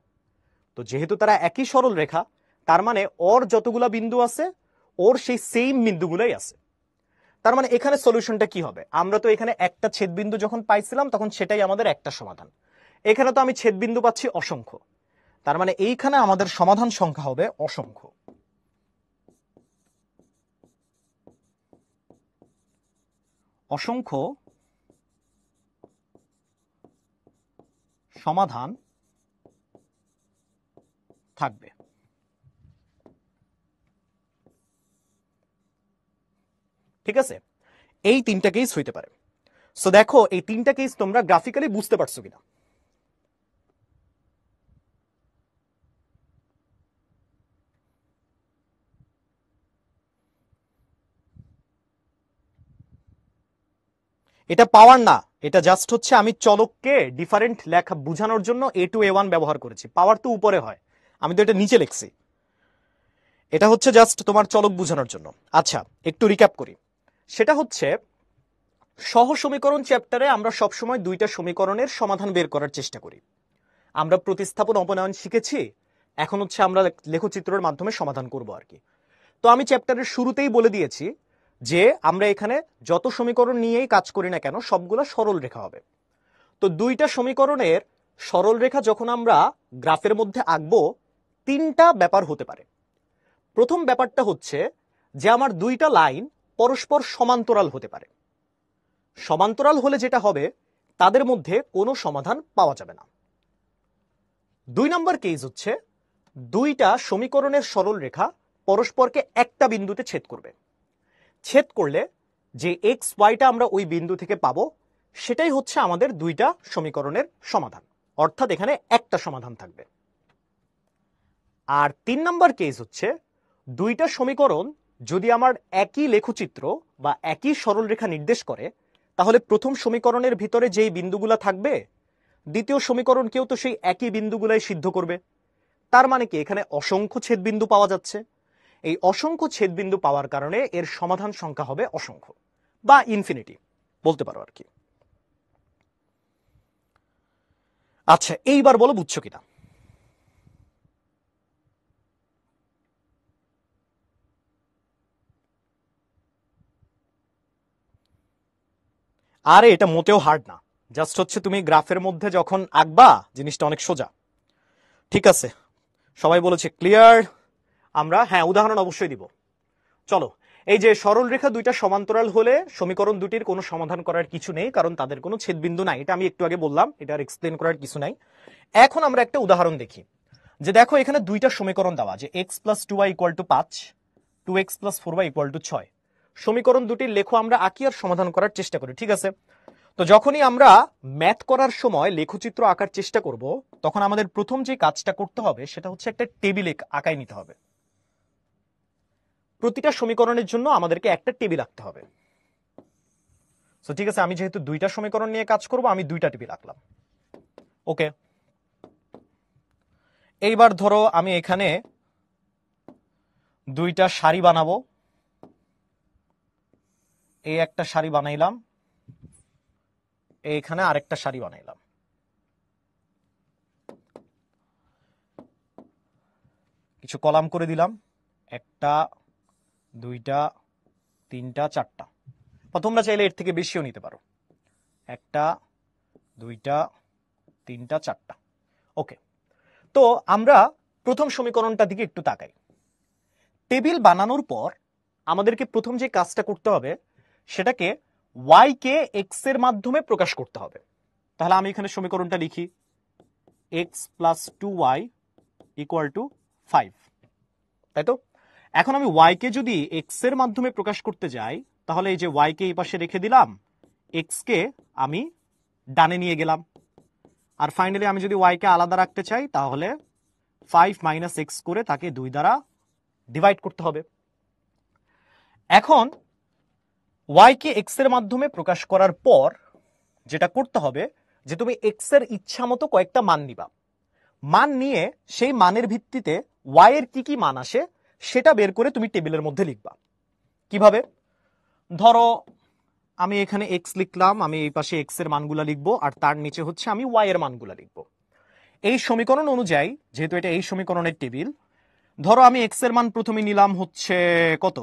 তো যেহেতু তারা একই সরল রেখা, তার মানে ওর যতগুলা বিন্দু আছে ওর সেই সেম বিন্দুগুলাই আছে। তার মানে এখানে সলিউশনটা কি হবে? আমরা তো এখানে একটা ছেদবিন্দু যখন পাইছিলাম তখন সেটাই আমাদের একটা সমাধান। এখানে তো আমি ছেদবিন্দু পাচ্ছি অসংখ্য, তার মানে এইখানে আমাদের সমাধান সংখ্যা হবে অসংখ্য। অসংখ্য সমাধান থাকবে। ঠিক আছে, এই তিনটা কেস হইতে পারে। সো দেখো এই তিনটা কেস তোমরা গ্রাফিক্যালি বুঝতে পারছো কিনা। এটা পাওয়ার না, এটা জাস্ট হচ্ছে আমি চলককে ডিফারেন্ট লেখা বোঝানোর জন্য A2 A1 ব্যবহার করেছি। পাওয়ার তো উপরে হয়, আমি তো এটা নিচে লিখছি। এটা হচ্ছে জাস্ট তোমার চলক বোঝানোর জন্য। আচ্ছা একটু রিক্যাপ করি, সেটা হচ্ছে সহ সমীকরণ চ্যাপ্টারে আমরা সবসময় দুইটা সমীকরণের সমাধান বের করার চেষ্টা করি। আমরা প্রতিস্থাপন অপনয়ন শিখেছি, এখন হচ্ছে আমরা লেখচিত্রের মাধ্যমে সমাধান করব আর কি। তো আমি চ্যাপ্টারের শুরুতেই বলে দিয়েছি যে আমরা এখানে যত সমীকরণ নিয়েই কাজ করি না কেন সবগুলা সরল রেখা হবে। তো দুইটা সমীকরণের সরল রেখা যখন আমরা গ্রাফের মধ্যে আঁকবো তিনটা ব্যাপার হতে পারে। প্রথম ব্যাপারটা হচ্ছে যে আমার দুইটা লাইন পরস্পর সমান্তরাল হতে পারে। সমান্তরাল হলে যেটা হবে তাদের মধ্যে কোনো সমাধান পাওয়া যাবে না। দুই নম্বর কেস হচ্ছে দুইটা সমীকরণের সরল রেখা পরস্পরকে একটা বিন্দুতে ছেদ করবে। ছেদ করলে যে এক্স ওয়াইটা আমরা ওই বিন্দু থেকে পাবো সেটাই হচ্ছে আমাদের দুইটা সমীকরণের সমাধান, অর্থাৎ এখানে একটা সমাধান থাকবে। আর তিন নম্বর কেস হচ্ছে দুইটা সমীকরণ যদি আমার একই লেখচিত্র বা একই সরলরেখা নির্দেশ করে তাহলে প্রথম সমীকরণের ভিতরে যেই বিন্দুগুলা থাকবে দ্বিতীয় সমীকরণকেও তো সেই একই বিন্দুগুলাই সিদ্ধ করবে। তার মানে কি এখানে অসংখ্য ছেদবিন্দু পাওয়া যাচ্ছে। এই অসংখ্য ছেদবিন্দু পাওয়ার কারণে এর সমাধান সংখ্যা হবে অসংখ্য বা ইনফিনিটি বলতে পারো আর কি। আচ্ছা এইবার বলো বুঝছো কিনা। আরে এটা মোটেও হার্ড না, জাস্ট হচ্ছে তুমি গ্রাফের মধ্যে যখন আঁকবা জিনিসটা অনেক সোজা। ঠিক আছে, সবাই বলেছে ক্লিয়ার। আমরা হ্যাঁ উদাহরণ অবশ্যই দিব। চলো, এই যে সরল রেখা দুইটা সমান্তরাল হলে সমীকরণ দুটির কোনো সমাধান করার কিছু নেই, কারণ তাদের কোনো ছেদবিন্দু নাই। এটা আমি একটু আগে বললাম, এটা আর এক্সপ্লেন করার কিছু নাই। এখন আমরা একটা উদাহরণ দেখি যে দেখো এখানে দুইটা সমীকরণ দেওয়া যে x plus 2y equal to 5, 2x plus 4y equal to 6। সমীকরণ দুটির লেখো আমরা আঁকি আর সমাধান করার চেষ্টা করি। ঠিক আছে, তো যখনই আমরা ম্যাথ করার সময় লেখচিত্র আঁকার চেষ্টা করব তখন আমাদের প্রথম যে কাজটা করতে হবে সেটা হচ্ছে একটা টেবিলে আঁকাই নিতে হবে। প্রতিটা সমীকরণের জন্য আমাদেরকে একটা টেবিল আঁকতে হবে। সো ঠিক আছে, আমি যেহেতু দুইটা সমীকরণ নিয়ে কাজ করব আমি দুইটা টেবিল আঁকলাম। ওকে, এইবার ধরো আমি এখানে দুইটা সারি বানাবো। এই একটা সারি বানাইলাম, এইখানে আরেকটা সারি বানাইলাম। কিছু কলাম করে দিলাম, একটা দুইটা তিনটা চারটা, বা তোমরা চাইলে এর থেকে বেশিও নিতে পারো। একটা দুইটা তিনটা চারটা। ওকে, তো আমরা প্রথম সমীকরণটা দিকে একটু তাকাই। টেবিল বানানোর পর আমাদেরকে প্রথম যে কাজটা করতে হবে সেটাকে y কে x এর মাধ্যমে প্রকাশ করতে হবে। তাহলে আমি এখানে সমীকরণটা লিখি x plus 2y equal to 5, তাই তো? এখন আমি y কে যদি x এর মাধ্যমে প্রকাশ করতে যাই তাহলে এই যে y কে এই পাশে রেখে দিলাম, x কে আমি ডানে নিয়ে গেলাম, আর ফাইনালি আমি যদি y কে আলাদা রাখতে চাই তাহলে 5 মাইনাস x করে তাকে 2 দ্বারা ডিভাইড করতে হবে। এখন y কে x এর মাধ্যমে প্রকাশ করার পর যেটা করতে হবে যে তুমি x এর ইচ্ছা মতো কয়েকটা মান নিবা। মান নিয়ে সেই মানের ভিত্তিতে y এর কি কি মান আসে সেটা বের করে তুমি টেবিলের মধ্যে লিখবা। কিভাবে? ধরো আমি এখানে এক্স লিখলাম, আমি এই পাশে এক্স এর মানগুলা লিখবো, আর তার নিচে হচ্ছে আমি ওয়াই এর মানগুলা লিখবো। এই সমীকরণ অনুযায়ী, যেহেতু এটা এই সমীকরণের টেবিল, ধরো আমি এক্স এর মান প্রথমে নিলাম হচ্ছে কত,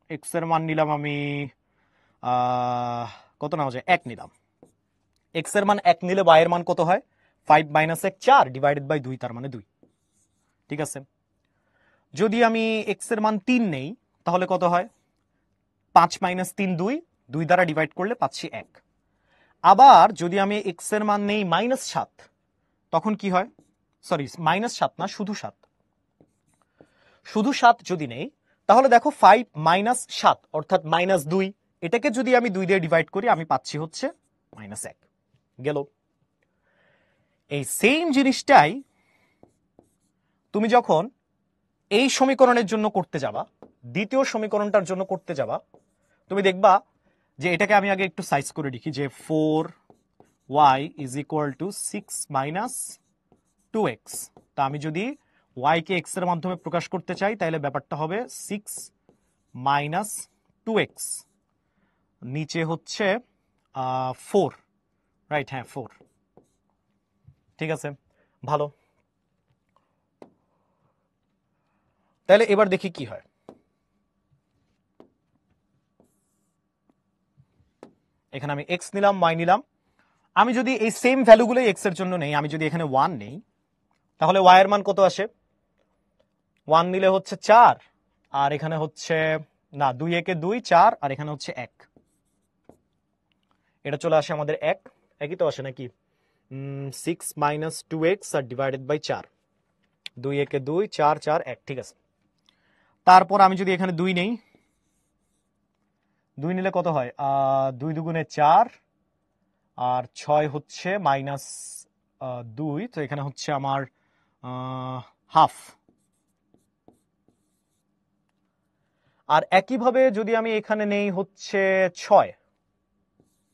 এক্স এর মান নিলাম আমি কত নেওয়া যায়, 1 নিলাম। এক্স এর মান 1 নিলে ওয়াই এর মান কত হয়, 5 - 1 4 ডিভাইডেড বাই 2, তার মানে 2। ঠিক আছে। যদি আমি এক্স এর মান 3 নেই তাহলে কত হয়, 5 - 3 2, 2 দ্বারা ডিভাইড করলে পাচ্ছি 1। আবার যদি আমি এক্স এর মান নেই -7, তখন কি হয়, সরি -7 না, শুধু 7, শুধু 7 যদি নেই তাহলে দেখো 5 - 7 অর্থাৎ -2, এটাকে যদি আমি 2 দিয়ে ডিভাইড করি আমি পাচ্ছি হচ্ছে -1 গেল। এই সেম জিনিসটাই তুমি যখন এই সমীকরণের জন্য করতে যাবা, দ্বিতীয় সমীকরণটার জন্য করতে যাবা, তুমি দেখবা যে এটাকে আমি আগে একটু সাইজ করে লিখি, যে 4y = 6 - 2x। তা আমি যদি y কে x এর মাধ্যমে প্রকাশ করতে চাই তাহলে ব্যাপারটা হবে 6 - 2x, নিচে হচ্ছে 4, রাইট? হ্যাঁ 4। ঠিক আছে, ভালো। তাহলে এবার দেখি কি হয়। এখানে আমি x নিলাম, y নিলাম। আমি যদি এই সেম ভ্যালুগুলোই x এর জন্য নেই, আমি যদি এখানে 1 নেই তাহলে y এর মান কত আসে, 1 নিলে হচ্ছে 4, আর এখানে হচ্ছে না 2 একে 2 4, আর এখানে হচ্ছে 1, এটা চলে আসে আমাদের 1, একই তো আসে নাকি, 6 - 2x আর ডিভাইডেড বাই 4, 2 একে 2 4 4 1। ঠিক আছে। তারপর আমি যদি এখানে 2 নেই, 2 নিলে কত হয়, 2 দুগুণে 4, আর 6 হচ্ছে -2, তো এখানে হচ্ছে আমার হাফ। আর একইভাবে যদি আমি এখানে নেই হচ্ছে 6,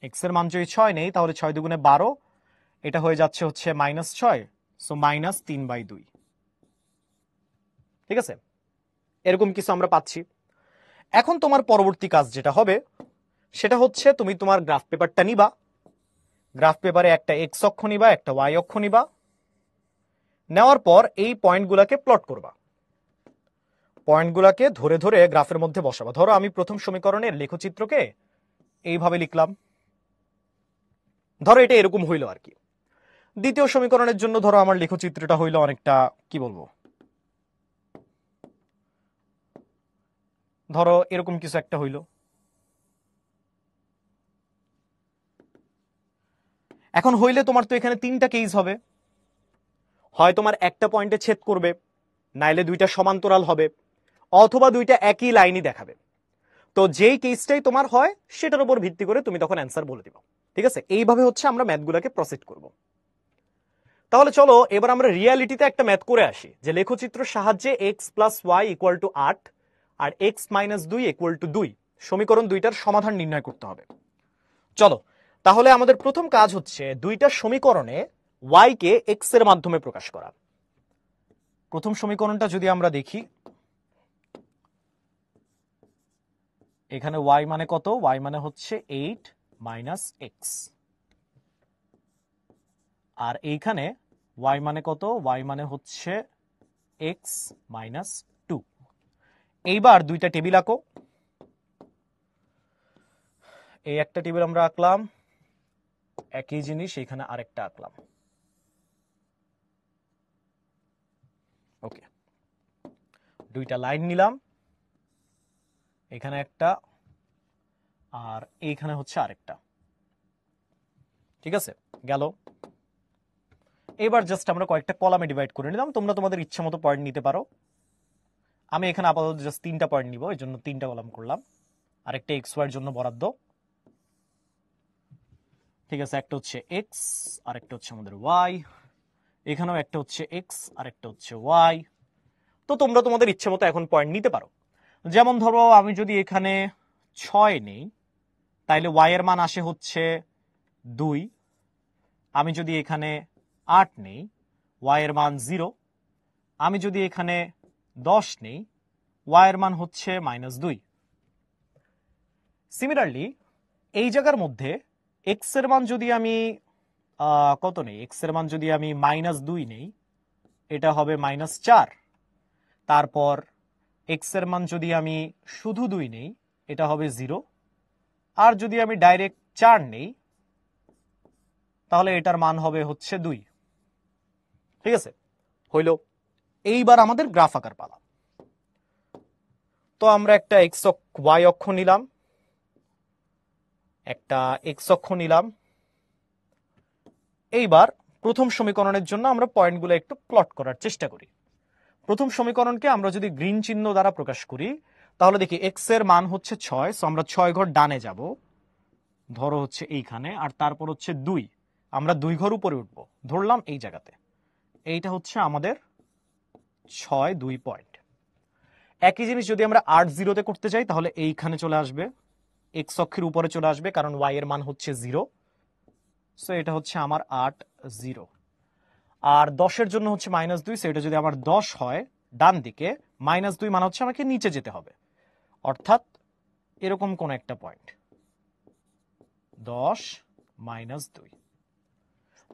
এক্স এর মান যদি 6 নেই তাহলে 6 দুগুণে 12, এটা হয়ে যাচ্ছে হচ্ছে -6, সো -3/2। ঠিক আছে, এরকম কিছু আমরা পাচ্ছি। এখন তোমার পরবর্তী কাজ যেটা হবে সেটা হচ্ছে তুমি তোমার গ্রাফ পেপারটা নিবা, গ্রাফ পেপারে একটা এক্স অক্ষ নিবা, একটা ওয়াই অক্ষ নিবা, নেওয়ার পর এই পয়েন্টগুলোকে প্লট করবা, পয়েন্টগুলোকে ধরে ধরে গ্রাফের মধ্যে বসাবা। ধরো আমি প্রথম সমীকরণের লেখচিত্রকে এইভাবে লিখলাম, ধরো এটা এরকম হইলো আর কি। দ্বিতীয় সমীকরণের জন্য ধরো আমার লেখচিত্রটা হইলো অনেকটা, কি বলবো, ধরো এরকম কিছু একটা হইলো। এখন হইলে তোমার তো এখানে 3টা কেস হবে, হয় তোমার একটা পয়েন্টে ছেদ করবে, নাইলে 2টা সমান্তরাল হবে, অথবা 2টা একই লাইনই দেখাবে। তো যেই কেসটাই তোমার হয় সেটার উপর ভিত্তি করে তুমি তখন অ্যান্সার বলে দিবা। ঠিক আছে, এইভাবে হচ্ছে আমরা ম্যাথগুলোকে প্রসিড করব। তাহলে চলো এবার আমরা রিয়ালিটিতে একটা ম্যাথ করে আসি, যে লেখচিত্রের সাহায্যে x + y = 8 আর x - 2 = 2 সমীকরণ দুইটার সমাধান নির্ণয় করতে হবে। চলো তাহলে আমাদের প্রথম কাজ হচ্ছে দুইটা সমীকরণে y কে x এর মাধ্যমে প্রকাশ করা। প্রথম সমীকরণটা যদি আমরা দেখি, এখানে y মানে কত, y মানে হচ্ছে 8 - x, আর এইখানে y মানে কত, y মানে হচ্ছে x - 2। এইবার দুইটা টেবিল আঁকো, এই একটা টেবিল আমরা আঁকলাম, একই জিনিস এখানে আরেকটা আঁকলাম। ওকে, দুইটা লাইন নিলাম, এখানে একটা আর এইখানে হচ্ছে আরেকটা। ঠিক আছে, গেল। এবার জাস্ট আমরা কয়েকটা কলামে ডিভাইড করে নিলাম, তোমরা তোমাদের ইচ্ছা মতো পয়েন্ট নিতে পারো। আমি এখানে আপাতত জাস্ট 3টা পয়েন্ট নিব, এই জন্য 3টা কলাম করলাম, আরেকটা এক্স ওয়াই এর জন্য বরাদ্দ। ঠিক আছে, একটা হচ্ছে এক্স, আরেকটা হচ্ছে আমাদের ওয়াই, এখানেও একটা হচ্ছে এক্স আর একটা হচ্ছে ওয়াই। তো তোমরা তোমাদের ইচ্ছে মতো এখন পয়েন্ট নিতে পারো। যেমন ধরো আমি যদি এখানে 6 নেই তাইলে ওয়াই এর মান আসে হচ্ছে 2, আমি যদি এখানে 8 নেই ওয়াই এর মান 0, আমি যদি এখানে 10 নেই y এর মান হচ্ছে -2। সিমিলারলি এই জায়গার মধ্যে x এর মান যদি আমি কত নেই, x এর মান যদি আমি -2 নেই, এটা হবে -4। তারপর x এর মান যদি আমি শুধু 2 নেই, এটা হবে 0। আর যদি আমি ডাইরেক্ট 4 নেই, তাহলে এটার মান হবে হচ্ছে 2। ঠিক আছে, হইল। এইবার আমাদের গ্রাফ আঁকার পালা। তো আমরা একটা y অক্ষ নিলাম, একটা x অক্ষ নিলাম। এইবার প্রথম সমীকরণের জন্য আমরা পয়েন্টগুলো একটু প্লট করার চেষ্টা করি। প্রথম সমীকরণকে আমরা যদি গ্রিন চিহ্ন দ্বারা প্রকাশ করি, তাহলে দেখি x এর মান হচ্ছে 6, সো আমরা 6 ঘর ডানে যাব, ধরো হচ্ছে এইখানে, আর তারপর হচ্ছে 2, আমরা 2 ঘর উপরে উঠব, ধরলাম এই জায়গাতে। এইটা হচ্ছে আমাদের 6, 2 পয়েন্ট। একই জিনিস যদি আমরা 8, 0-তে করতে চাই, তাহলে এইখানে চলে আসবে, x অক্ষের উপরে চলে আসবে, কারণ y এর মান হচ্ছে 0। সো এটা হচ্ছে আমার 8, 0। আর 10-এর জন্য হচ্ছে -2, সো এটা যদি আমার 10 হয় ডান দিকে, -2 মানে হচ্ছে আমাকে নিচে যেতে হবে, অর্থাৎ এরকম কোন একটা পয়েন্ট, 10, -2।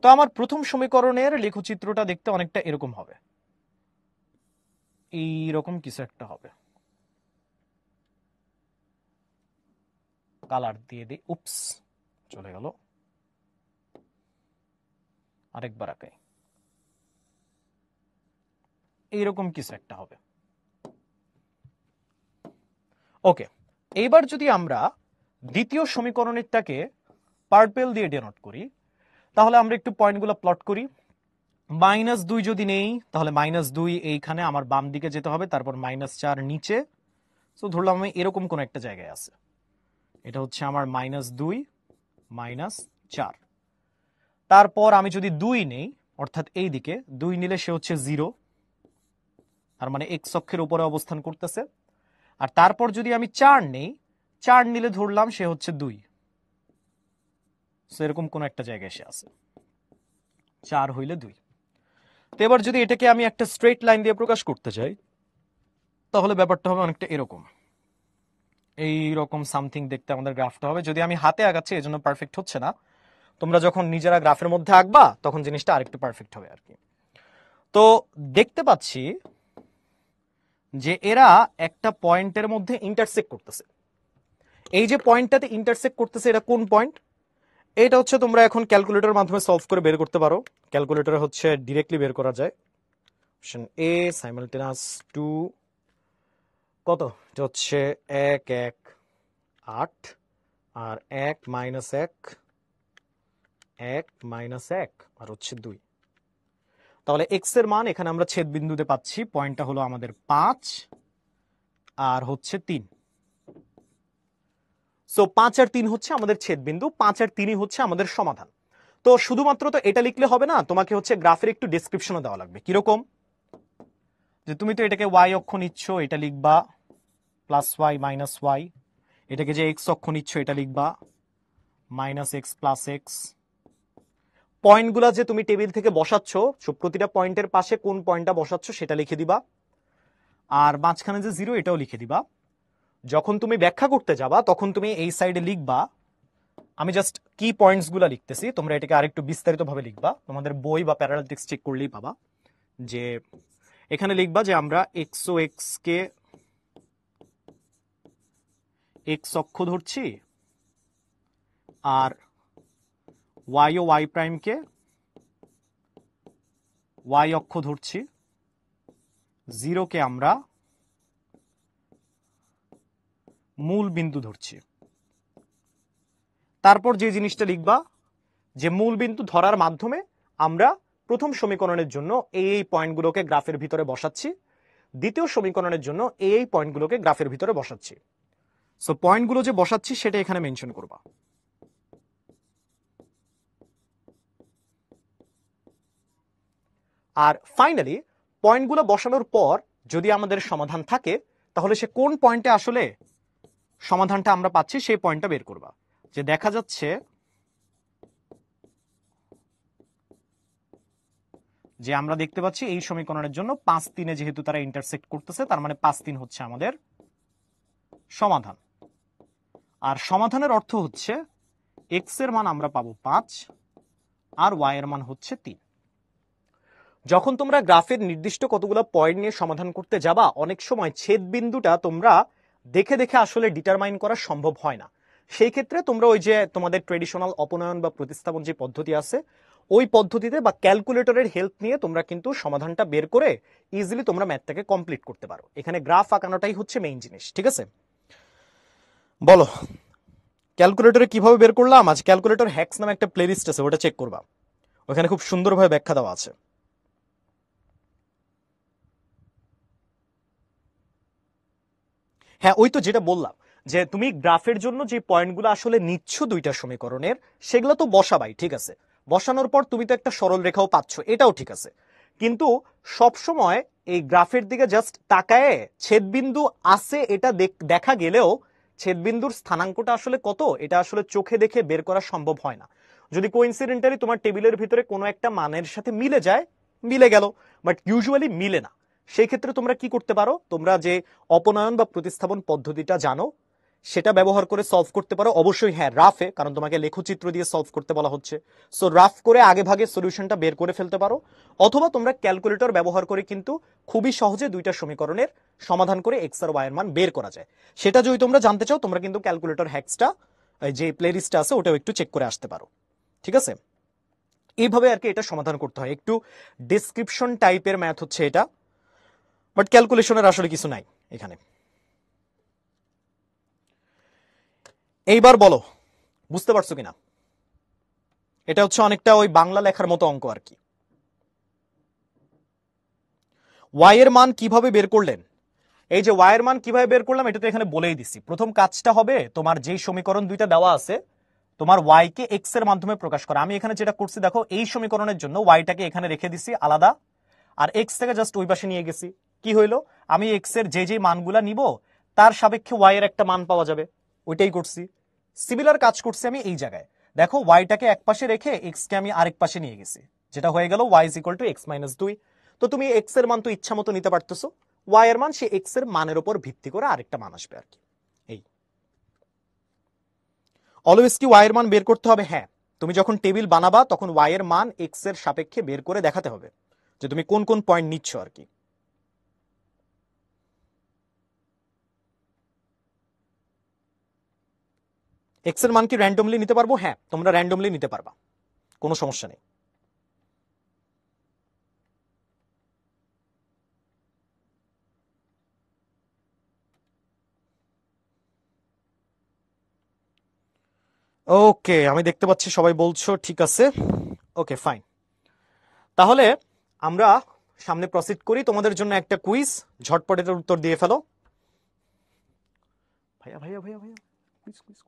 তো আমার প্রথম সমীকরণের লেখচিত্রটা দেখতে অনেকটা এরকম হবে, এইরকম কিছু একটা হবে। কালার দিয়ে দিই, উপস চলে গেল, আরেকবার আঁকাই, এইরকম কিছু একটা হবে। ওকে, এইবার যদি আমরা দ্বিতীয় সমীকরণেরটাকে পার্পেল দিয়ে ডেনোট করি, তাহলে আমরা একটু পয়েন্টগুলো প্লট করি। -2 যদি নেই, তাহলে -2 এইখানে আমার বাম দিকে যেতে হবে, তারপর -4 নিচে। সো ধরলাম আমি এরকম কোন একটা জায়গায় আছে, এটা হচ্ছে আমার -2, -4। তারপর আমি যদি 2 নেই, অর্থাৎ এই দিকে 2 নিলে সে হচ্ছে 0, তার মানে x অক্ষের উপরে অবস্থান করতেছে। আর তারপর যদি আমি 4 নেই, 4 নিলে ধরলাম সে হচ্ছে 2, সো এরকম কোন একটা জায়গায় এসে আছে, 4 হইলে 2। তো এবার যদি এটাকে আমি একটা স্ট্রেট লাইন দিয়ে প্রকাশ করতে চাই, তাহলে ব্যাপারটা হবে অনেকটা এরকম, এইরকম সামথিং দেখতে আমাদের গ্রাফটা হবে। যদি আমি হাতে আঁকাচ্ছি এজন্য পারফেক্ট হচ্ছে না, তোমরা যখন নিজেরা গ্রাফের মধ্যে আঁকবা তখন জিনিসটা আরেকটু পারফেক্ট হবে আর কি। তো দেখতে পাচ্ছি যে এরা একটা পয়েন্টের মধ্যে ইন্টারসেক্ট করতেছে। এই যে পয়েন্টটাতে ইন্টারসেক্ট করতেছে, এটা কোন পয়েন্ট? এটা হচ্ছে তোমরা এখন ক্যালকুলেটরের মাধ্যমে সলভ করে বের করতে পারো। ক্যালকুলেটরে হচ্ছে ডিরেক্টলি বের করা যায়। অপশন এ সাইমালটেনাস 2 কত, এটা হচ্ছে 1, 1, 8, আর 1 - 1, 1 - 1, আর হচ্ছে 2। তাহলে এক্স এর মান এখানে আমরা ছেদ বিন্দুতে পাচ্ছি, পয়েন্টটা হলো আমাদের 5 আর হচ্ছে 3। সো 5 আর 3 হচ্ছে আমাদের ছেদ বিন্দু, 5 আর 3 হচ্ছে আমাদের সমাধান। তো শুধুমাত্র তো এটা লিখলে হবে না, তোমাকে হচ্ছে গ্রাফের একটু ডেসক্রিপশনও দেওয়া লাগবে। কিরকম? যে তুমি তো এটাকে y অক্ষ নিচ্ছ, এটা লিখবা +y - y। এটাকে যে x অক্ষ নিচ্ছ, এটা লিখবা -x + x। পয়েন্টগুলো যে তুমি টেবিল থেকে বসাচ্ছ, প্রতিটা পয়েন্টের পাশে কোন পয়েন্টটা বসাচ্ছ সেটা লিখে দিবা, আর মাঝখানে যে 0 এটাও লিখে দিবা। যখন তুমি ব্যাখ্যা করতে যাবা তখন তুমি এই সাইডে লিখবা, আমি জাস্ট কি পয়েন্টসগুলো লিখতেছি, তোমরা এটাকে আরেকটু বিস্তারিতভাবে লিখবা, তোমাদের বই বা প্যারালাল টেক্সট চেক করলেই পাবা। যে এখানে লিখবা যে আমরা এক্স ও এক্স কে এক্স অক্ষ ধরছি, আর ওয়াই ও ওয়াই প্রাইমকে ওয়াই অক্ষ ধরছি, 0কে আমরা মূল বিন্দু ধরছি। তারপর যে জিনিসটা লিখবা, যে মূল বিন্দু ধরার মাধ্যমে আমরা প্রথম সমীকরণের জন্য এই পয়েন্টগুলোকে গ্রাফের ভিতরে বসাচ্ছি, দ্বিতীয় সমীকরণের জন্য এই পয়েন্টগুলোকে গ্রাফের ভিতরে বসাচ্ছি। সো পয়েন্টগুলো যে বসাচ্ছি সেটা এখানে মেনশন করবা। আর ফাইনালি পয়েন্টগুলো বসানোর পর যদি আমাদের সমাধান থাকে, তাহলে সে কোন পয়েন্টে আসলে সমাধানটা আমরা পাচ্ছি সেই পয়েন্টটা বের করবা। যে দেখা যাচ্ছে যে আমরা দেখতে পাচ্ছি এই সমীকরণের জন্য 5-3 যেহেতু তারা ইন্টারসেক্ট করতেছে, তার মানে 5-3 হচ্ছে আমাদের সমাধান। আর সমাধানের অর্থ হচ্ছে এক্স এর মান আমরা পাবো 5 আর ওয়াই এর মান হচ্ছে 3। যখন তোমরা গ্রাফের নির্দিষ্ট কতগুলো পয়েন্ট নিয়ে সমাধান করতে যাবা, অনেক সময় ছেদ বিন্দুটা তোমরা দেখে দেখে আসলে ডিটারমাইন করা সম্ভব হয় না। সেই ক্ষেত্রে তোমরা ওই যে তোমাদের ট্রেডিশনাল অপনয়ন বা প্রতিস্থাপন যে পদ্ধতি আছে, ওই পদ্ধতিতে বা ক্যালকুলেটরের হেল্প নিয়ে তোমরা কিন্তু সমাধানটা বের করে ইজিলি তোমরা ম্যাথটাকে কমপ্লিট করতে পারো। এখানে গ্রাফ আঁকানোটাই হচ্ছে মেইন জিনিস, ঠিক আছে? বলো ক্যালকুলেটরে কিভাবে বের করলাম? আজ ক্যালকুলেটর হ্যাক্স নামে একটা প্লেলিস্ট আছে, ওটা চেক করবা, ওখানে খুব সুন্দরভাবে ব্যাখ্যা দেওয়া আছে। হ্যাঁ, ওই তো যেটা বললাম যে তুমি গ্রাফের জন্য যে পয়েন্টগুলো আসলে নিচ্ছ দুইটা সমীকরণের, সেগুলো তো বসাবাই, ঠিক আছে? বসানোর পর তুমি তো একটা সরল রেখাও পাচ্ছ, এটাও ঠিক আছে। কিন্তু সব সময় এই গ্রাফের দিকে জাস্ট তাকায় ছেদবিন্দু আছে এটা দেখা গেলেও ছেদবিন্দুর স্থানাঙ্কটা আসলে কত, এটা আসলে চোখে দেখে বের করা সম্ভব হয় না। যদি কোইন্সিডেন্টালি তোমার টেবিলের ভিতরে কোনো একটা মানের সাথে মিলে যায়, মিলে গেল, বাট ইউজুয়ালি মিলে না। সেই ক্ষেত্রে তোমরা কি করতে পারো, তোমরা যে অপনয়ন বা প্রতিস্থাপন পদ্ধতিটা জানো সেটা ব্যবহার করে সলভ করতে পারো। অবশ্যই হ্যাঁ রাফে, কারণ তোমাকে লেখচিত্র দিয়ে সলভ করতে বলা হচ্ছে, সো রাফ করে আগে ভাগে সলিউশনটা বের করে ফেলতে পারো। অথবা তোমরা ক্যালকুলেটর ব্যবহার করে কিন্তু খুবই সহজে দুইটা সমীকরণের সমাধান করে এক্স আর ওয়াই এর মান বের করা যায়। সেটা যদি তোমরা জানতে চাও, তোমরা কিন্তু ক্যালকুলেটর হ্যাক্সটা যে প্লেলিস্টটা আছে ওটাও একটু চেক করে আসতে পারো, ঠিক আছে? এইভাবে আর কি এটা সমাধান করতে হয়। একটু ডিসক্রিপশন টাইপের ম্যাথ হচ্ছে এটা, বাট ক্যালকুলেশনের আসলে কিছু নাই এখানে। এইবার বলো বুঝতে পারছো কিনা? এটা হচ্ছে অনেকটা ওই বাংলা লেখার মতো অঙ্ক আর কি। ওয়াই এর মান কিভাবে বের করলেন? এই যে ওয়াই এর মান কিভাবে বের করলাম এটা তো এখানে বলেই দিছি। প্রথম কাজটা হবে তোমার যেই সমীকরণ দুইটা দেওয়া আছে, তোমার ওয়াই কে এক্স এর মাধ্যমে প্রকাশ করা। আমি এখানে যেটা করছি দেখো, এই সমীকরণের জন্য ওয়াইটাকে এখানে রেখে দিছি আলাদা, আর এক্স থেকে জাস্ট ওই পাশে নিয়ে গেছি। কি হইলো, আমি এক্স এর যে মানগুলা নিব তার সাপেক্ষে ওয়াই এর একটা মান পাওয়া যাবে, ওইটাই করছি। সিমিলার কাজ করছি আমি এই জায়গায়। দেখো ওয়াইটাকে এক পাশে রেখে এক্স কে আমি আরেক পাশে নিয়ে গেছি, যেটা হয়ে গেল Y is equal to X minus 2। তো তুমি এক্স এর মান তো ইচ্ছা মতো নিতে পারতেছো, ওয়াই এর মান সে এক্স এর মানের উপর ভিত্তি করে আরেকটা মান আসবে আর কি। এই অলওয়েজ কি ওয়াই এর মান বের করতে হবে? হ্যাঁ, তুমি যখন টেবিল বানাবা তখন ওয়াই এর মান এক্স এর সাপেক্ষে বের করে দেখাতে হবে যে তুমি কোন কোন পয়েন্ট নিচ্ছ আর কি। এক্স এর মান কি র্যান্ডমলি নিতে পারবো? হ্যাঁ, তোমরা র্যান্ডমলি নিতে পারবা, কোনো সমস্যা নেই। ওকে, আমি দেখতে পাচ্ছি সবাই বলছো ঠিক আছে। ওকে ফাইন, তাহলে আমরা সামনে প্রসিড করি। তোমাদের জন্য একটা কুইজ, ঝটপট এটার উত্তর দিয়ে ফেলো। ভাইয়া ভাইয়া ভাইয়া ভাইয়া, কুইজ কুইজ।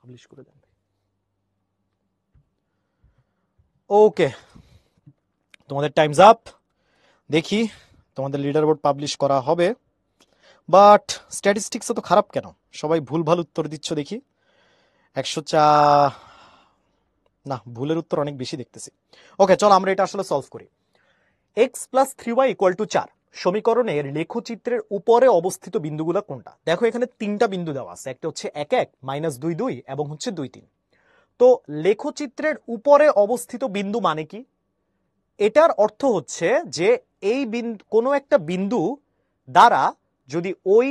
পাবলিশ করে দেন। ওকে, তোমাদের টাইমস আপ। দেখি তোমাদের লিডার বোর্ড পাবলিশ করা হবে, বাট স্ট্যাটিস্টিক্স তো খারাপ কেন? সবাই ভুল ভাল উত্তর দিচ্ছ দেখি। 100 না, ভুলের উত্তর অনেক বেশি দেখতেছি। ওকে চলো আমরা এটা আসলে সলভ করি। X plus 3y equal to 4 সমীকরণের লেখচিত্রের উপরে অবস্থিত বিন্দুগুলো কোনটা? দেখো এখানে 3টা বিন্দু দেওয়া আছে, একটা হচ্ছে 1 1 মাইনাস 2 2 এবং হচ্ছে 2 3। তো লেখচিত্রের উপরে অবস্থিত বিন্দু মানে কি? এটার অর্থ হচ্ছে যে এই কোনো একটা বিন্দু দ্বারা যদি ওই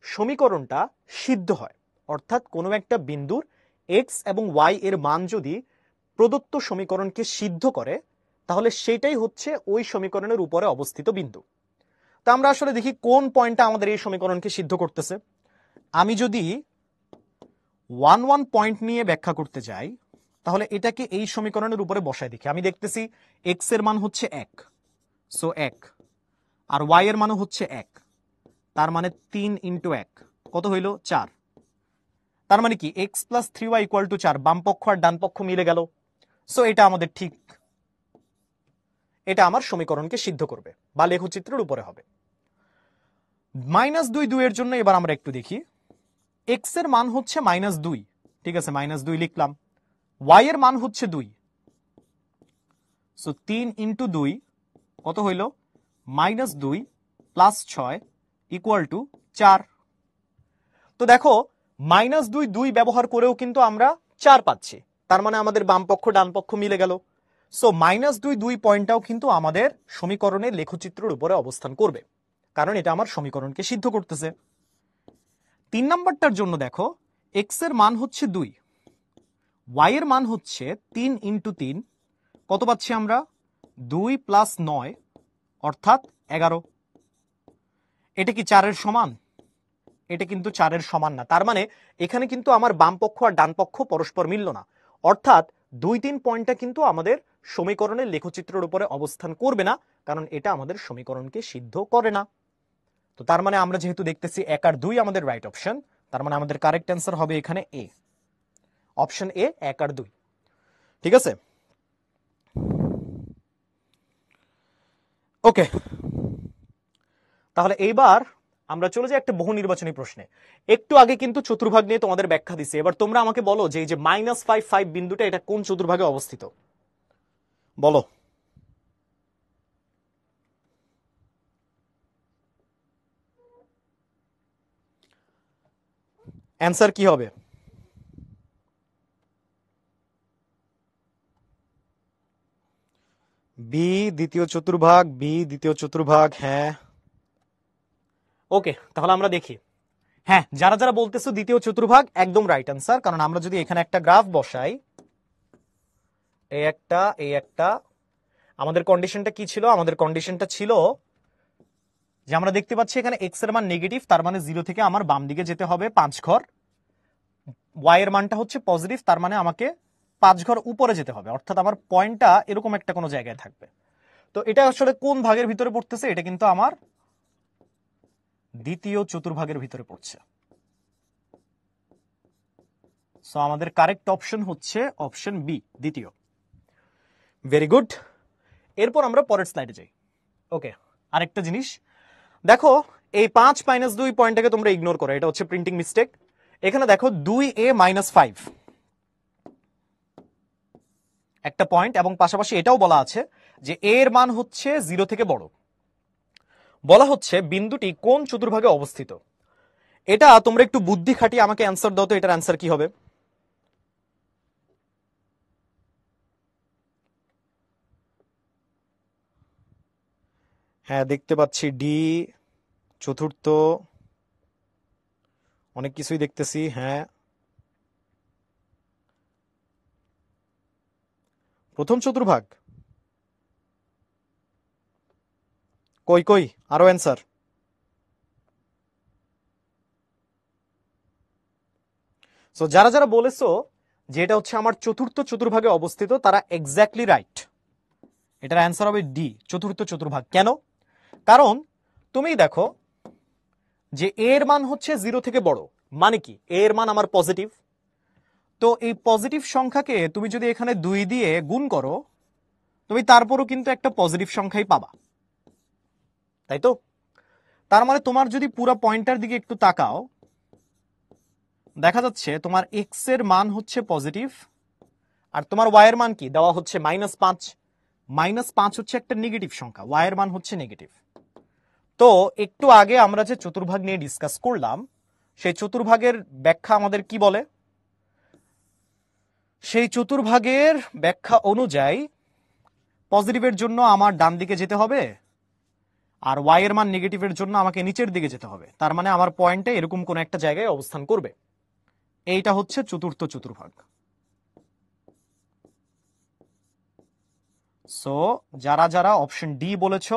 সমীকরণটা সিদ্ধ হয়, অর্থাৎ কোনো একটা বিন্দুর এক্স এবং ওয়াই এর মান যদি প্রদত্ত সমীকরণকে সিদ্ধ করে, তাহলে সেটাই হচ্ছে ওই সমীকরণের উপরে অবস্থিত বিন্দু। তা আমরা আসলে দেখি কোন পয়েন্টটা আমাদের এই সমীকরণকে সিদ্ধ করতেছে। আমি যদি 1 পয়েন্ট নিয়ে ব্যাখ্যা করতে যাই, তাহলে এটাকে এই সমীকরণের উপরে বসায় দেখি। আমি দেখতেছি এক্স এর মান হচ্ছে 1, সো 1, আর ওয়াই এর মানও হচ্ছে 1, তার মানে 3 ইন্টু 1 কত হইল? 4। তার মানে কি X plus 3y equal to 4, বাম পক্ষ আর ডান পক্ষ মিলে গেল। সো এটা আমাদের ঠিক, এটা আমার সমীকরণকে সিদ্ধ করবে বা লেখচিত্রের উপরে হবে। -2 এর জন্য এবার আমরা একটু দেখি। এক্স এর মান হচ্ছে -2, ঠিক আছে, -2 লিখলাম। ওয়াই এর মান হচ্ছে 2, সো 3 ইন্টু 2 কত হইল? -2 প্লাস 6 ইকুয়াল টু 4। তো দেখো -2 ব্যবহার করেও কিন্তু আমরা 4 পাচ্ছি, তার মানে আমাদের বাম পক্ষ ডান পক্ষ মিলে গেল। সো -2 পয়েন্টটাও কিন্তু আমাদের সমীকরণের লেখচিত্রের উপরে অবস্থান করবে, কারণ এটা আমার সমীকরণকে সিদ্ধ করতেছে। 3 নাম্বারটার জন্য দেখো এক্স এর মান হচ্ছে 2, ওয়াই এর মান হচ্ছে 3 ইন্টু 3 কত পাচ্ছি আমরা? 2 প্লাস 9 অর্থাৎ 11। এটা কি 4 এর সমান? এটা কিন্তু 4 এর সমান না। তার মানে এখানে কিন্তু আমার বাম পক্ষ আর ডান পক্ষ পরস্পর মিলল না, অর্থাৎ 2-3 পয়েন্টটা কিন্তু আমাদের সমীকরণের লেখচিত্রের উপরে অবস্থান করবে না, কারণ এটা আমাদের সমীকরণকে সিদ্ধ করে না। তো তার মানে আমরা যেহেতু দেখতেছি 1 আর 2 আমাদের রাইট অপশন, তার মানে আমাদের কারেক্ট অ্যান্সার হবে এখানে এ, অপশন এ, 1 আর 2। ঠিক আছে, ওকে। তাহলে এইবার আমরা চলে যাই একটা বহু নির্বাচনী প্রশ্নে। একটু আগে কিন্তু চতুর্ভাগ নিয়ে তোমাদের ব্যাখ্যা দিছে, এবার তোমরা আমাকে বলো যে এই যে -5 বিন্দুটা এটা কোন চতুর্ভাগে অবস্থিত? বলো। অ্যান্সার কি হবে? বি দ্বিতীয় চতুর্ভাগ, বি দ্বিতীয় চতুর্ভাগ, হ্যাঁ। ওকে, তাহলে আমরা দেখি। হ্যাঁ, যারা যারা বলতেছো দ্বিতীয় চতুর্ভাগ, একদম রাইট অ্যান্সার। কারণ আমরা যদি এখানে একটা গ্রাফ বসাই, এই একটা, আমাদের কন্ডিশনটা কি ছিল? আমাদের কন্ডিশনটা ছিল যে আমরা দেখতে পাচ্ছি এখানে এক্স এর মান নেগেটিভ, তার মানে 0 থেকে আমার বাম দিকে যেতে হবে 5 ঘর। ওয়াই এর মানটা হচ্ছে পজিটিভ, তার মানে আমাকে 5 ঘর উপরে যেতে হবে, অর্থাৎ আমার পয়েন্টটা এরকম একটা কোনো জায়গায় থাকবে। তো এটা আসলে কোন ভাগের ভিতরে পড়তেছে? এটা কিন্তু আমার দ্বিতীয় চতুর্ভাগের ভিতরে পড়ছে। সো আমাদের কারেক্ট অপশন হচ্ছে অপশন বি, দ্বিতীয়। Very good. এরপর আমরা পরের স্লাইডে যাই। ওকে, আরেকটা জিনিস দেখো, এই 5-2 পয়েন্টটাকে তোমরা ইগনোর করো, এটা হচ্ছে প্রিন্টিং মিস্টেক। এখানে দেখো 2a-5 একটা পয়েন্ট, এবং পাশাপাশি এটাও বলা আছে যে a এর মান হচ্ছে 0 থেকে বড়। বলা হচ্ছে বিন্দুটি কোন চতুর্ভাগে অবস্থিত। এটা তোমরা একটু বুদ্ধি খাটিয়ে আমাকে অ্যান্সার দাও তো, এটার অ্যান্সার কি হবে? হ্যাঁ, দেখতে পাচ্ছি ডি, চতুর্থ, অনেক কিছুই দেখতেছি। হ্যাঁ, প্রথম চতুর্ভাগ। কই কই আরো অ্যান্সার? সো যারা যারা বলেছো যে এটা হচ্ছে আমার চতুর্থ চতুর্ভাগে অবস্থিত, তারা এক্স্যাক্টলি রাইট। এটার অ্যান্সার হবে ডি, চতুর্থ চতুর্ভাগ। কেন? কারণ তুমি দেখো যে এ এর মান হচ্ছে 0 থেকে বড়, মানে কি এ এর মান আমার পজিটিভ। তো এই পজিটিভ সংখ্যাকে তুমি যদি এখানে 2 দিয়ে গুণ করো, তুমি তারপরও কিন্তু একটা পজিটিভ সংখ্যাই পাবা, তাই তো? তার মানে তোমার যদি পুরো পয়েন্টার দিকে একটু তাকাও, দেখা যাচ্ছে তোমার এক্স এর মান হচ্ছে পজিটিভ, আর তোমার ওয়াই এর মান কি দেওয়া হচ্ছে? -5। -5 হচ্ছে একটা নেগেটিভ সংখ্যা, ওয়াই এর মান হচ্ছে নেগেটিভ। তো একটু আগে আমরা যে চতুর্ভাগ নিয়ে ডিসকাস করলাম, সেই চতুর্ভাগের ব্যাখ্যা আমাদের কি বলে? সেই চতুর্ভাগের ব্যাখ্যা অনুযায়ী পজিটিভের জন্য আমার ডান দিকে যেতে হবে, আর ওয়াই এর মান নেগেটিভের জন্য আমাকে নিচের দিকে যেতে হবে। তার মানে আমার পয়েন্টে এরকম কোন একটা জায়গায় অবস্থান করবে। এইটা হচ্ছে চতুর্থ চতুর্ভাগ। সো যারা যারা অপশন ডি বলেছ,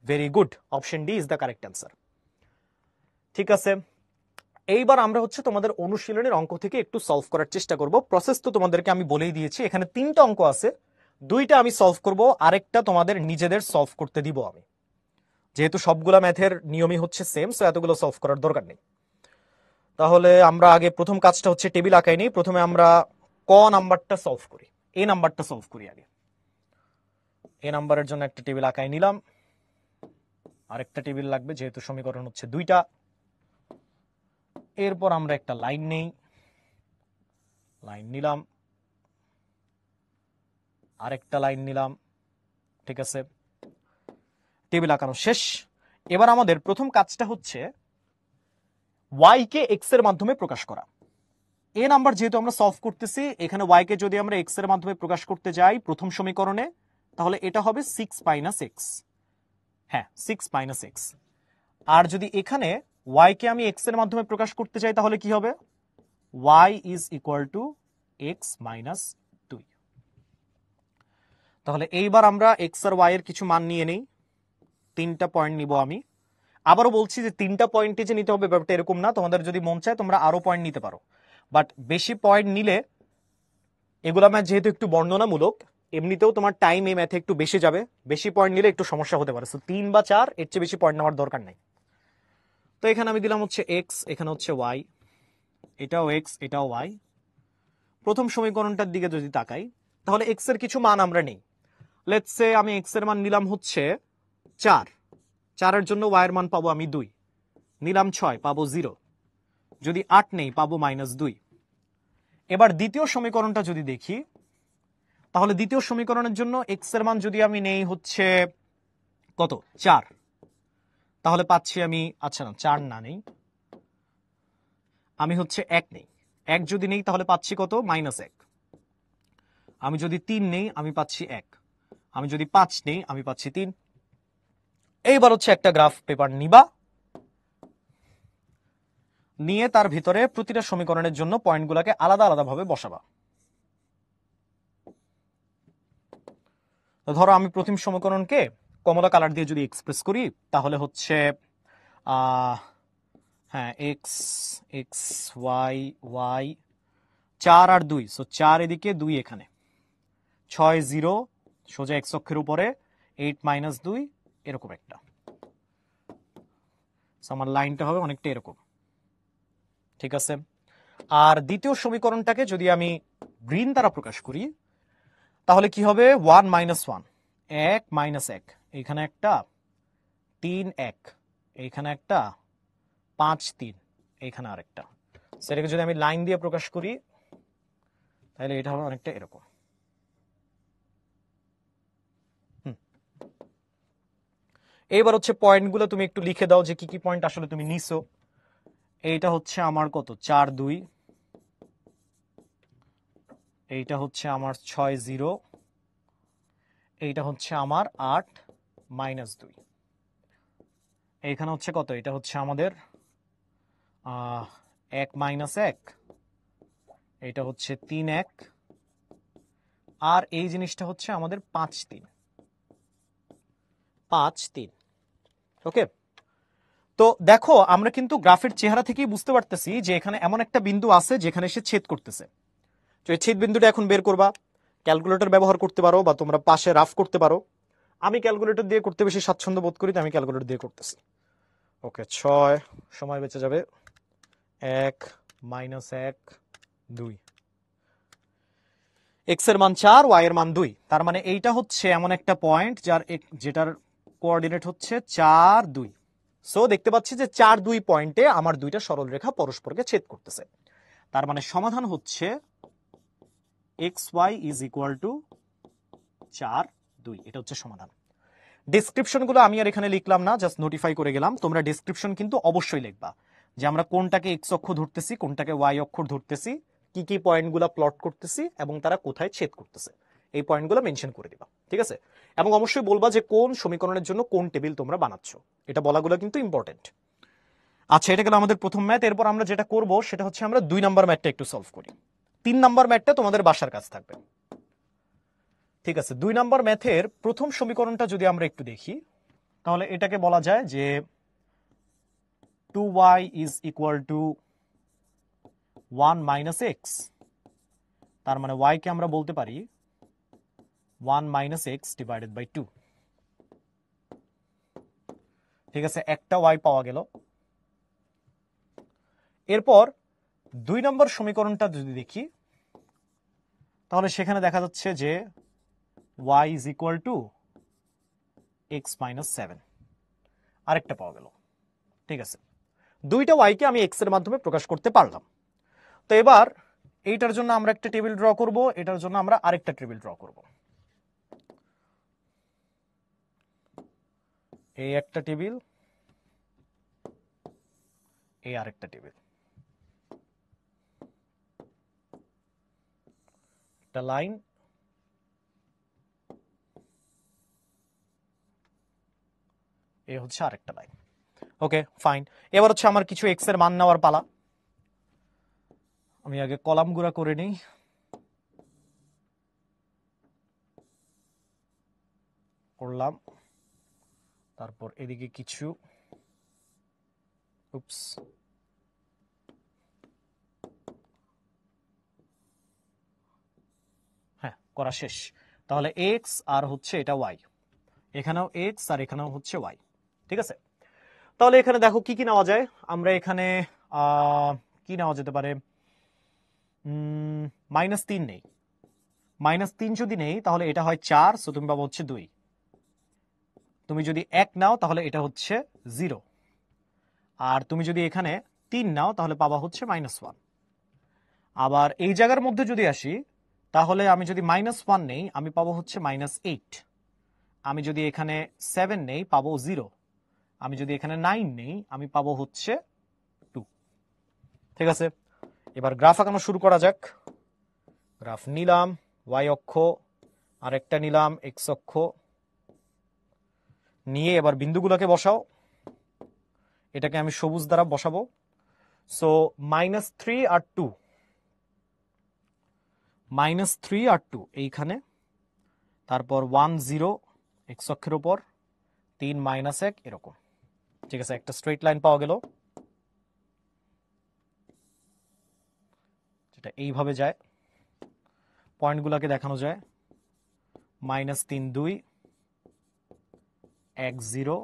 very good, option D is the correct answer. ঠিক আছে, এইবার আমরা হচ্ছে তোমাদের অনুশীলনের অঙ্ক থেকে একটু সলভ করার চেষ্টা করব। প্রসেস তো তোমাদেরকে আমি বলেই দিয়েছি, এখানে 3টা অঙ্ক আছে, 2টা আমি সলভ করব, আরেকটা তোমাদের নিজেদের সলভ করতে দিব আমি, যেহেতু সবগুলা ম্যাথের নিয়মই হচ্ছে সেম, সো এতগুলো সলভ করার দরকার নেই। তাহলে আমরা আগে প্রথম কাজটা হচ্ছে টেবিল আঁকাই নিই। প্রথমে আমরা ক নাম্বারটা সলভ করি, এ নাম্বারটা সলভ করি আগে। এ নাম্বারের জন্য একটা টেবিল আঁকাই নিলাম, আরেকটা টেবিল লাগবে যেহেতু সমীকরণ হচ্ছে 2টা। এরপর আমরা একটা লাইন নেই, লাইন নিলাম, আরেকটা লাইন নিলাম। ঠিক আছে, টেবিল আঁকানো শেষ। এবার আমাদের প্রথম কাজটা হচ্ছে y কে x এর মাধ্যমে প্রকাশ করা। এ নাম্বার যেহেতু আমরা সলভ করতেছি, এখানে y কে যদি আমরা x এর মাধ্যমে প্রকাশ করতে যাই প্রথম সমীকরণে, তাহলে এটা হবে 6 মাইনাস x। হ্যাঁ, 6 মাইনাস x। আর যদি এখানে y কে আমি x এর মাধ্যমে প্রকাশ করতে চাই তাহলে কি হবে? y is equal to x minus 2। তাহলে এইবার আমরা x আর y এর কিছু মান নিয়ে নেই, 3টা পয়েন্ট নিব আমি। আবারও বলছি যে 3টা পয়েন্টে যে নিতে হবে ব্যাপারটা এরকম না, তোমাদের যদি মন চায় তোমরা আরো পয়েন্ট নিতে পারো, বাট বেশি পয়েন্ট নিলে এগুলা ম্যাথ যেহেতু একটু বর্ণনামূলক, এমনিতেও তোমার টাইম এই ম্যাথে একটু বেশি যাবে, বেশি পয়েন্ট নিলে একটু সমস্যা হতে পারে। সো 3 বা 4, এর চেয়ে বেশি পয়েন্ট নেওয়ার দরকার নাই। তো এখানে আমি দিলাম হচ্ছে x, এখানে হচ্ছে y, এটাও x, এটাও y। প্রথম সমীকরণটার দিকে যদি তাকাই তাহলে x এর কিছু মান আমরা নেই। লেটস সে আমি x এর মান নিলাম হচ্ছে 4, 4 এর জন্য y এর মান পাবো আমি 2, নিলাম 6, পাবো 0, যদি 8 নেই পাবো -2। এবার দ্বিতীয় সমীকরণটা যদি দেখি তাহলে দ্বিতীয় সমীকরণের জন্য x এর মান যদি আমি নেই হচ্ছে কত, 4, তাহলে পাচ্ছি আমি, আচ্ছা না 4 না নেই, আমি হচ্ছে 1 নেই, 1 যদি নেই তাহলে পাচ্ছি কত, -1। আমি যদি 3 নেই আমি পাচ্ছি 1, আমি যদি 5 নেই আমি পাচ্ছি 3। এইবার হচ্ছে একটা গ্রাফ পেপার নিবা, নিয়ে তার ভিতরে প্রতিটা সমীকরণের জন্য পয়েন্টগুলোকে আলাদা আলাদা ভাবে বসাবা। ধরো আমি প্রথম সমীকরণকে কমলা কালার দিয়ে যদি এক্সপ্রেস করি তাহলে হচ্ছে হ্যাঁ এক্স, এক্স ওয়াই, ওয়াই, 4 আর 2, সো 4 এদিকে 2 এখানে, 6 0 সোজা এক্স অক্ষের উপরে, 8 মাইনাস 2 এরকম একটা। আমার লাইনটা হবে অনেকটা এরকম। ঠিক আছে, আর দ্বিতীয় সমীকরণটাকে যদি আমি গ্রিন দ্বারা প্রকাশ করি তাহলে কি হবে, 1 মাইনাস 1, 1 মাইনাস 1, এইখানে একটা 3 1, এইখানে একটা 5 3, এইখানে আরেকটা। সেটাকে যদি আমি লাইন দিয়ে প্রকাশ করি তাহলে এটা হবে অনেকটা এরকম। এইবার হচ্ছে পয়েন্টগুলো তুমি একটু লিখে দাও যে কি কি পয়েন্ট আসলে তুমি নিছো। এইটা হচ্ছে আমার কত, 4 2, এইটা হচ্ছে আমার 6 0, এইটা হচ্ছে আমার 8 মাইনাস 2, এইখানে হচ্ছে কত, এটা হচ্ছে আমাদের 1 মাইনাস 1, এটা হচ্ছে 3 1, আর এই জিনিসটা হচ্ছে আমাদের 5 3, 5 3। ওকে, তো দেখো আমরা কিন্তু গ্রাফের চেহারা থেকেই বুঝতে পারতেছি যে এখানে এমন একটা বিন্দু আছে যেখানে সে ছেদ করতেছে। তো এই ছেদ বিন্দুটা এখন বের করবা, ক্যালকুলেটর ব্যবহার করতে পারো বা তোমরা পাশে রাফ করতে পারো। আমি ক্যালকুলেটর দিয়ে করতে বেশি স্বাচ্ছন্দ্য বোধ করি, তো আমি ক্যালকুলেটর দিয়ে করতেছি। ওকে, 6 সময় বেঁচে যাবে, 1 মাইনাস 1 2, এক্স এর মান 4, ওয়াই এর মান 2, তার মানে এইটা হচ্ছে এমন একটা পয়েন্ট যেটার কোঅর্ডিনেট হচ্ছে 4 2। সো দেখতে পাচ্ছি যে 4 2 পয়েন্টে আমার দুইটা সরল রেখা পরস্পরকে ছেদ করতেছে। তার মানে সমাধান হচ্ছে xy ইজ ইকুয়াল টু 4 2, এটা হচ্ছে সমাধান। ডেসক্রিপশনগুলো আমি আর এখানে লিখলাম না, জাস্ট নোটিফাই করে গেলাম। তোমরা ডেসক্রিপশন কিন্তু অবশ্যই লিখবা যে আমরা কোনটাকে এক্স অক্ষ ধরতেছি, কোনটাকে ওয়াই অক্ষ ধরতেছি, কি কি পয়েন্টগুলো প্লট করতেছি এবং তারা কোথায় ছেদ করতেছে। এই পয়েন্টগুলো মেনশন করে দিবা, ঠিক আছে? এবং অবশ্যই বলবা যে কোন সমীকরণের জন্য কোন টেবিল তোমরা বানাচ্ছ, এটা বলাগুলো কিন্তু ইম্পর্টেন্ট। আচ্ছা, এটা গেল আমাদের প্রথম ম্যাথ। এরপর আমরা যেটা করব সেটা হচ্ছে আমরা 2 নাম্বার ম্যাথটা একটু সলভ করি। 3 নাম্বার ম্যাথটা তোমাদের বাসার কাজ থাকবে, ঠিক আছে? 2 নাম্বার ম্যাথের প্রথম সমীকরণটা যদি আমরা একটু দেখি, তাহলে এটাকে বলা যায় যে 2y is equal to 1 minus x, তার মানে y কে আমরা বলতে পারি 1 minus x divided by 2, ঠিক আছে? একটা y পাওয়া গেল। এরপর 2 নম্বর সমীকরণটা যদি দেখি, তাহলে সেখানে দেখা যাচ্ছে যে y is equal to x minus 7, আরেকটা পাওয়া গেল, ঠিক আছে? দুইটা y কে আমি x এর মাধ্যমে প্রকাশ করতে পারলাম। তো এবার এইটার জন্য আমরা একটা টেবিল ড্র করব, এটার জন্য আমরা আরেকটা টেবিল ড্র করব। এই একটা টেবিল, এই আরেকটা টেবিল, একটা লাইন, এই হচ্ছে আরেকটা লাইন। ওকে, ফাইন। এবার হচ্ছে আমার কিছু এক্স এর মান নেওয়ার পালা। আমি আগে কলামগুলো করে নিই। করলাম, তারপর এদিকে কিছু, উপস, হ্যাঁ, করা শেষ। তাহলে এক্স আর হচ্ছে এটা ওয়াই, এখানেও এক্স আর এখানেও হচ্ছে ওয়াই, ঠিক আছে? তাহলে এখানে দেখো কি কি নেওয়া যায়। আমরা এখানে কি নেওয়া যেতে পারে? -3 নেই। -3 যদি নেই তাহলে এটা হয় 4, সো তুমি পাবো হচ্ছে 2। তুমি যদি 1 নাও তাহলে এটা হচ্ছে 0, আর তুমি যদি এখানে 3 নাও তাহলে পাবা হচ্ছে -1। আবার এই জায়গার মধ্যে যদি আসি, তাহলে আমি যদি -1 নেই আমি পাবো হচ্ছে -8। আমি যদি এখানে 7 নেই পাবো 0। আমি যদি এখানে 9 নেই আমি পাবো হচ্ছে 2, ঠিক আছে? এবার গ্রাফ আঁকানো শুরু করা যাক। গ্রাফ নিলাম, ওয়াই অক্ষ, আরেকটা নিলাম এক্স অক্ষ, নিয়ে এবার বিন্দুগুলোকে বসাও। এটাকে আমি সবুজ দ্বারা বসাবো। সো -3 আর 2, -3 আর 2 এইখানে, তারপর 1 0 এক্স অক্ষের উপর, 3 -1 এরকম, ঠিক আছে? একটা স্ট্রেট লাইন পাওয়া গেল, যেটা এইভাবে যায়। পয়েন্টগুলোকে দেখানো যায় -3 2 1 0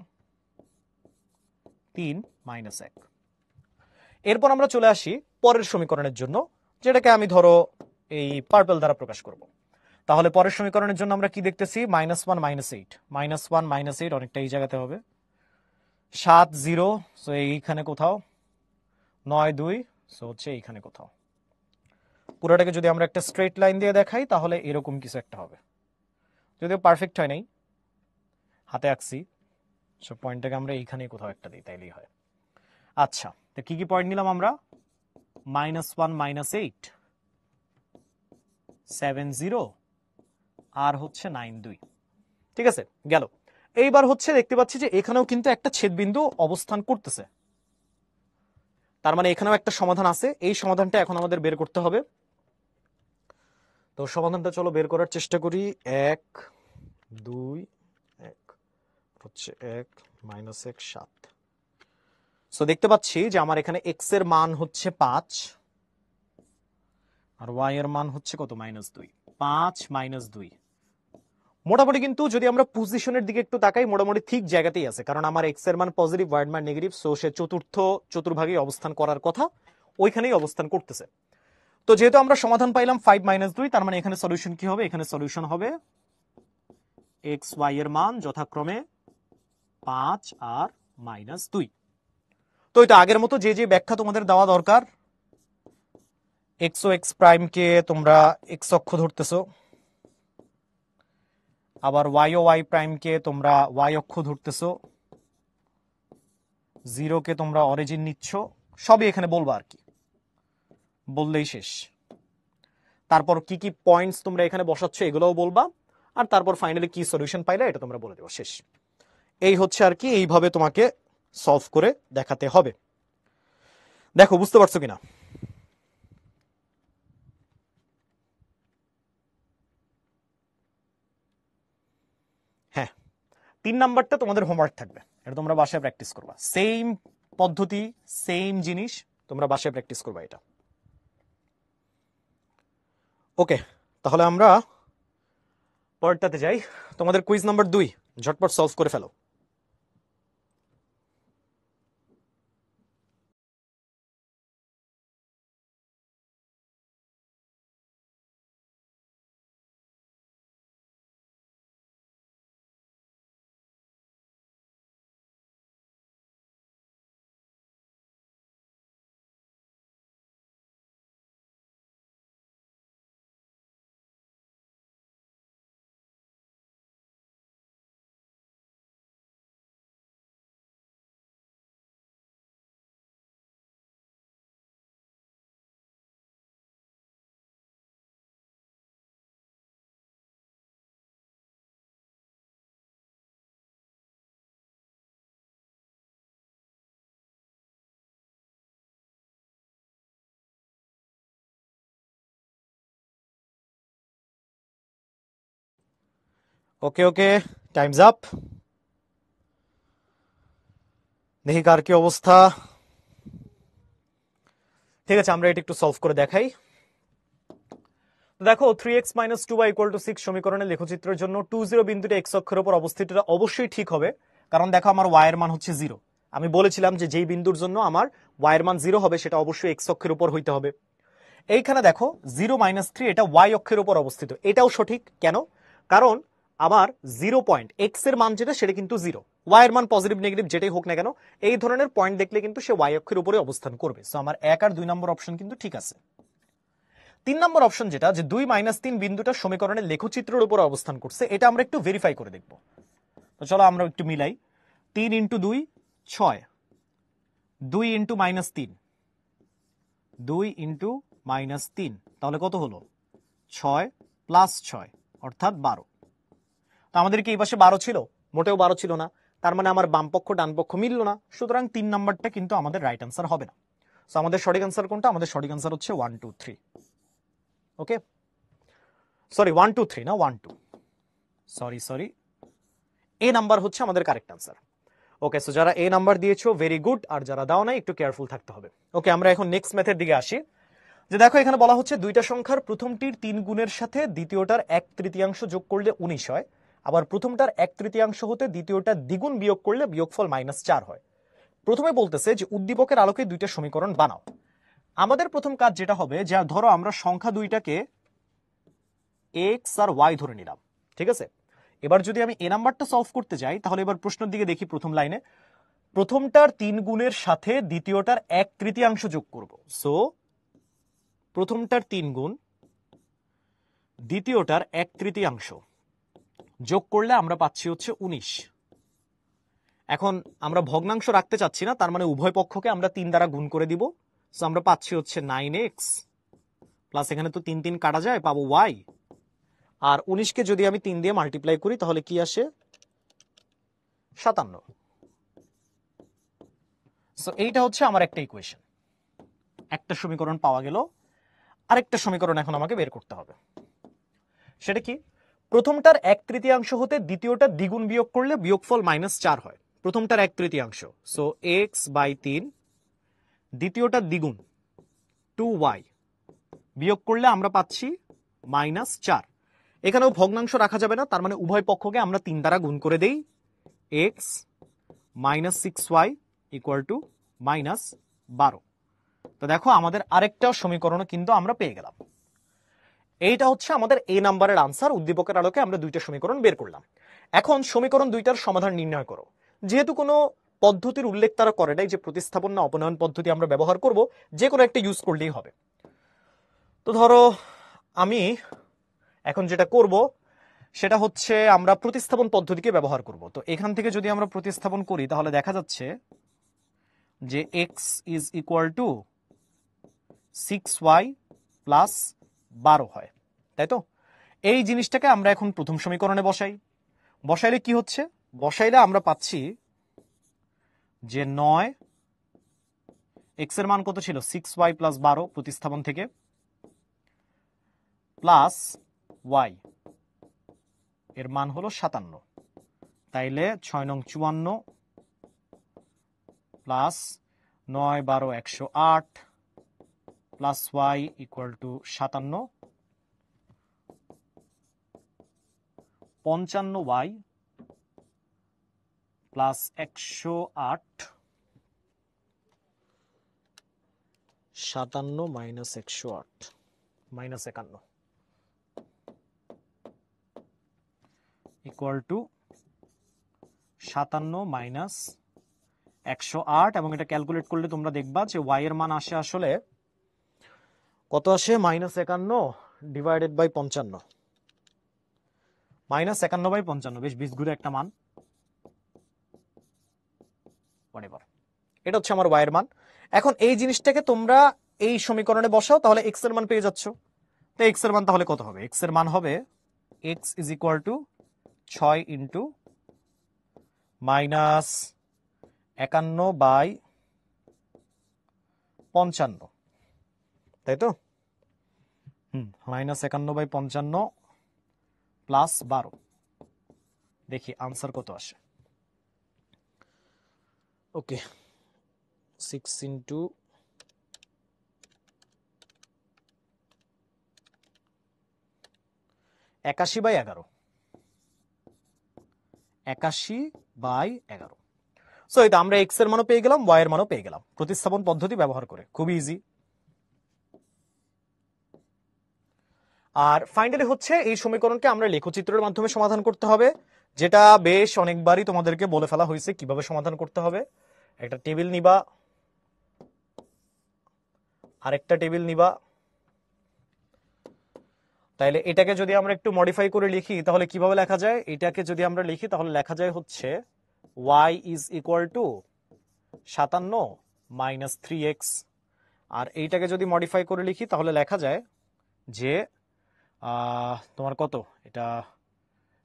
3 -1। এরপর আমরা চলে আসি পরের সমীকরণের জন্য, যেটাকে আমি ধরো এই পার্পল দ্বারা প্রকাশ করব। তাহলে পরের সমীকরণের জন্য আমরা কি দেখতেছি? -1 -8, -1 -8 অনেকটা এই জায়গাতে হবে, 7 0, সো এইখানে কোথাও, 9 2, সো হচ্ছে এইখানে কোথাও। পুরোটাকে যদি আমরা একটা স্ট্রেট লাইন দিয়ে দেখাই তাহলে এরকম কিছু একটা হবে, যদিও পারফেক্ট হয় নাই, হাতে আঁকছি। সো পয়েন্টটাকে আমরা এইখানেই কোথাও একটা দিই, তাইলেই হয়। আচ্ছা, তো কি কি পয়েন্ট নিলাম আমরা? -1 -8, 7 0, আর হচ্ছে 9 2, ঠিক আছে? গেল। এইবার হচ্ছে দেখতে পাচ্ছি যে এখানেও কিন্তু একটা ছেদবিন্দু অবস্থান করতেছে, তার মানে এখানেও একটা সমাধান আছে। এই সমাধানটা এখন আমাদের বের করতে হবে। তো সমাধানটা চলো বের করার চেষ্টা করি। 1 2 1 হচ্ছে 1 -1 7। সো দেখতে পাচ্ছি যে আমার এখানে এক্স এর মান হচ্ছে 5, আর ওয়াই এর মান হচ্ছে কত? -2। 5 -2 মোটামুটি, কিন্তু যদি আমরা পজিশনের দিকে একটু তাকাই, মোটামুটি ঠিক জায়গাতেই আছে, কারণ আমার এক্স এর মান পজিটিভ, ওয়াই এর মান নেগেটিভ, সো সে চতুর্থ চতুর্ভাগে অবস্থান করার কথা, ওইখানেই অবস্থান করতেছে। তো যেহেতু আমরা সমাধান পাইলাম 5 -2, তার মানে এখানে সলিউশন কি হবে? এখানে সলিউশন হবে এক্স ওয়াই এর মান যথাক্রমে 5 আর -2। তো এটা আগের মতো যে যে ব্যাখ্যা তোমাদের দেওয়া দরকার, এক্স ও এক্স প্রাইমকে তোমরা এক্স অক্ষ ধরতেছো, আবার ওয়াই ও ওয়াই প্রাইমকে তোমরা ওয়াই অক্ষ ধরতেছো, জিরোকে তোমরা অরিজিন নিচ্ছ, সবই এখানে বলবা আর কি, বললেই শেষ। তারপর কি কি পয়েন্টস তোমরা এখানে বসাচ্ছ এগুলোও বলবা, আর তারপর ফাইনালি কি সলিউশন পাইলে এটা তোমরা বলে দেবো, শেষ। এই হচ্ছে আর কি, এইভাবে তোমাকে সলভ করে দেখাতে হবে। দেখো বুঝতে পারছো কিনা? হ্যাঁ, 3 নাম্বারটা তোমাদের হোমওয়ার্ক থাকবে, এটা তোমরা বাসায় প্র্যাকটিস করবা। সেম পদ্ধতি, সেম জিনিস, তোমরা বাসায় প্র্যাকটিস করবা এটা। ওকে, তাহলে আমরা পরেরটাতে যাই। তোমাদের কুইজ নাম্বার 2, ঝটপট সলভ করে ফেলো। ওকে ওকে, টাইমস আপ। দেখি কার কি অবস্থা। ঠিক আছে, আমরা এটা একটু সলভ করে দেখাই। দেখো 3x - 2y = 6 সমীকরণের লেখচিত্রের জন্য 20 বিন্দুটা x অক্ষের উপর অবস্থিত, এটা অবশ্যই ঠিক হবে, কারণ দেখো আমার y এর মান হচ্ছে 0। আমি বলেছিলাম যে যেই বিন্দুর জন্য আমার y এর মান 0 হবে সেটা অবশ্যই x অক্ষের উপর হইতে হবে। এইখানে দেখো 0 - 3 এটা y অক্ষের উপর অবস্থিত, এটাও সঠিক। কেন? কারণ আমার 0 পয়েন্ট x এর মান যেটা সেটা কিন্তু 0, y এর মান পজিটিভ নেগেটিভ যেটাই হোক না কেন এই ধরনের পয়েন্ট দেখলে কিন্তু সে y অক্ষের উপরে অবস্থান করবে। সো আমার 1 আর 2 নম্বর অপশন কিন্তু ঠিক আছে। 3 নম্বর অপশন যেটা, যে 2 - 3 বিন্দুটা সমীকরণের লেখচিত্রের উপর অবস্থান করছে, এটা আমরা একটু ভেরিফাই করে দেখব। তো চলো আমরা একটু মিলাই। 3 × 2 6, 2 × -3, 2 × -3, তাহলে কত হলো? 6 + 6 অর্থাৎ 12। তো আমাদের কি এই পাশে 12 ছিল? মোটেও 12 ছিল না, তার মানে আমার বাম পক্ষ ডান পক্ষ মিলল না, সুতরাং 3 নাম্বারটা কিন্তু আমাদের রাইট অ্যান্সার হবে না। সো আমাদের সঠিক অ্যান্সার কোনটা? আমাদের সঠিক অ্যান্সার হচ্ছে 1 2 3। ওকে, সরি 1 2 3 না 1 2, সরি, এ নাম্বার হচ্ছে আমাদের কারেক্ট অ্যান্সার। ওকে, সো যারা এ নাম্বার দিয়েছো ভেরি গুড, আর যারা দাও নাই একটু কেয়ারফুল থাকতে হবে। ওকে, আমরা এখন নেক্সট ম্যাথের দিকে আসি। যে দেখো এখানে বলা হচ্ছে দুইটা সংখ্যার প্রথমটির 3 গুণের সাথে দ্বিতীয়টার 1/3 যোগ করলে 19 হয়, আবার প্রথমটার 1/3 হতে দ্বিতীয়টার দ্বিগুণ বিয়োগ করলে বিয়োগফল -4 হয়। প্রথমে বলতেছে যে উদ্দীপকের আলোকে দুইটা সমীকরণ বানাও। আমাদের প্রথম কাজ যেটা হবে, যে ধরো আমরা সংখ্যা দুইটাকে x আর y ধরে নিলাম, ঠিক আছে। এবার যদি আমি এ নাম্বারটা সলভ করতে যাই, তাহলে এবার প্রশ্নের দিকে দেখি। প্রথম লাইনে প্রথমটার 3 গুণের সাথে দ্বিতীয়টার 1/3 যোগ করব। সো প্রথমটার 3 গুণ, দ্বিতীয়টার 1/3 যোগ করলে আমরা পাচ্ছি হচ্ছে 19। এখন আমরা ভগ্নাংশ রাখতে চাচ্ছি না, তার মানে উভয় পক্ষকে আমরা 3 দ্বারা গুণ করে দিব। সো আমরা পাচ্ছি হচ্ছে 9x প্লাস, এখানে তো 3 3 কাটা যায়, পাবো y, আর 19কে যদি আমি 3 দিয়ে মাল্টিপ্লাই করি তাহলে কি আসে? 57। সো এইটা হচ্ছে আমার একটা ইকুয়েশন, একটা সমীকরণ পাওয়া গেল। আরেকটা সমীকরণ এখন আমাকে বের করতে হবে। সেটা কি? প্রথমটার 1/3 হতে দ্বিতীয়টা দ্বিগুণ বিয়োগ করলে বিয়োগফল -4 হয়। প্রথমটার 1/3, সো x/3, দ্বিতীয়টার দ্বিগুণ 2y, বিয়োগ করলে আমরা পাচ্ছি -4। এখানেও ভগ্নাংশ রাখা যাবে না, তার মানে উভয় পক্ষকে আমরা 3 দ্বারা গুণ করে দেই। x - 6y = -12। তো দেখো আমাদের আরেকটা সমীকরণ কিন্তু আমরা পেয়ে গেলাম। এইটা হচ্ছে আমাদের এ নাম্বারের আনসার। উদ্দীপকের আলোকে আমরা দুইটা সমীকরণ বের করলাম। এখন সমীকরণ দুইটার সমাধান নির্ণয় করো। যেহেতু কোনো পদ্ধতির উল্লেখ তারা করে নাই যে প্রতিস্থাপন না অপনয়ন পদ্ধতি আমরা ব্যবহার করব, যে কোনো একটা ইউজ করলেই হবে। তো ধরো আমি এখন যেটা করব সেটা হচ্ছে আমরা প্রতিস্থাপন পদ্ধতিকে ব্যবহার করব। তো এখান থেকে যদি আমরা প্রতিস্থাপন করি তাহলে দেখা যাচ্ছে যে x = 6y + 12 হয়, তাই তো? এই জিনিসটাকে আমরা এখন প্রথম সমীকরণে বসাইলে কি হচ্ছে? বসাইলে আমরা পাচ্ছি যে 9, এক্স এর মান কত ছিল 6y প্লাস 12 প্রতিস্থাপন থেকে, প্লাস ওয়াই এর মান হলো 57, তাইলে 6 নং 54 plus 9 12 108 plus Y equal to 57, 55y plus 108, 57 minus 108 minus 51 equal to 57 minus 108, এবং এটা ক্যালকুলেট করলে তোমরা দেখবা যে ওয়াই এর মান আসে আসলে কত আসে, minus 51 divided by 55, minus 51 by 55, বেশ 20 ঘুরে একটা মান, হোয়াটএভার। এটা হচ্ছে আমার ওয়াই এর মান। এখন এই জিনিসটাকে তোমরা এই সমীকরণে বসাও, তাহলে এক্স এর মান পেয়ে যাচ্ছ। তো এক্স এর মান তাহলে কত হবে? এক্স এর মান হবে X is equal to 6 into minus 51 by 55, তাই তো? মাইনাস 51 বাই 55 প্লাস 12, দেখি আনসার কত আসে। ওকে, 6 ইন্টু 81 বাই 11, 81 বাই 11। সো এটা আমরা এক্স এর মানও পেয়ে গেলাম, ওয়াই এর মানও পেয়ে গেলাম প্রতিস্থাপন পদ্ধতি ব্যবহার করে, খুবই ইজি। আর ফাইনালি হচ্ছে এই সমীকরণকে আমরা লেখচিত্রের মাধ্যমে সমাধান করতে হবে, যেটা বেশ অনেকবারই তোমাদেরকে বলে ফেলা হয়েছে কিভাবে সমাধান করতে হবে। একটা টেবিল নিবা, আরেকটা টেবিল নিবা, তাইলে এটাকে যদি আমরা একটু মডিফাই করে লিখি তাহলে কিভাবে লেখা যায়? এটাকে যদি আমরা লিখি তাহলে লেখা যায় হচ্ছে y is equal to 57 minus 3x, আর এইটাকে যদি মডিফাই করে লিখি তাহলে লেখা যায় যে তোমার কত, এটা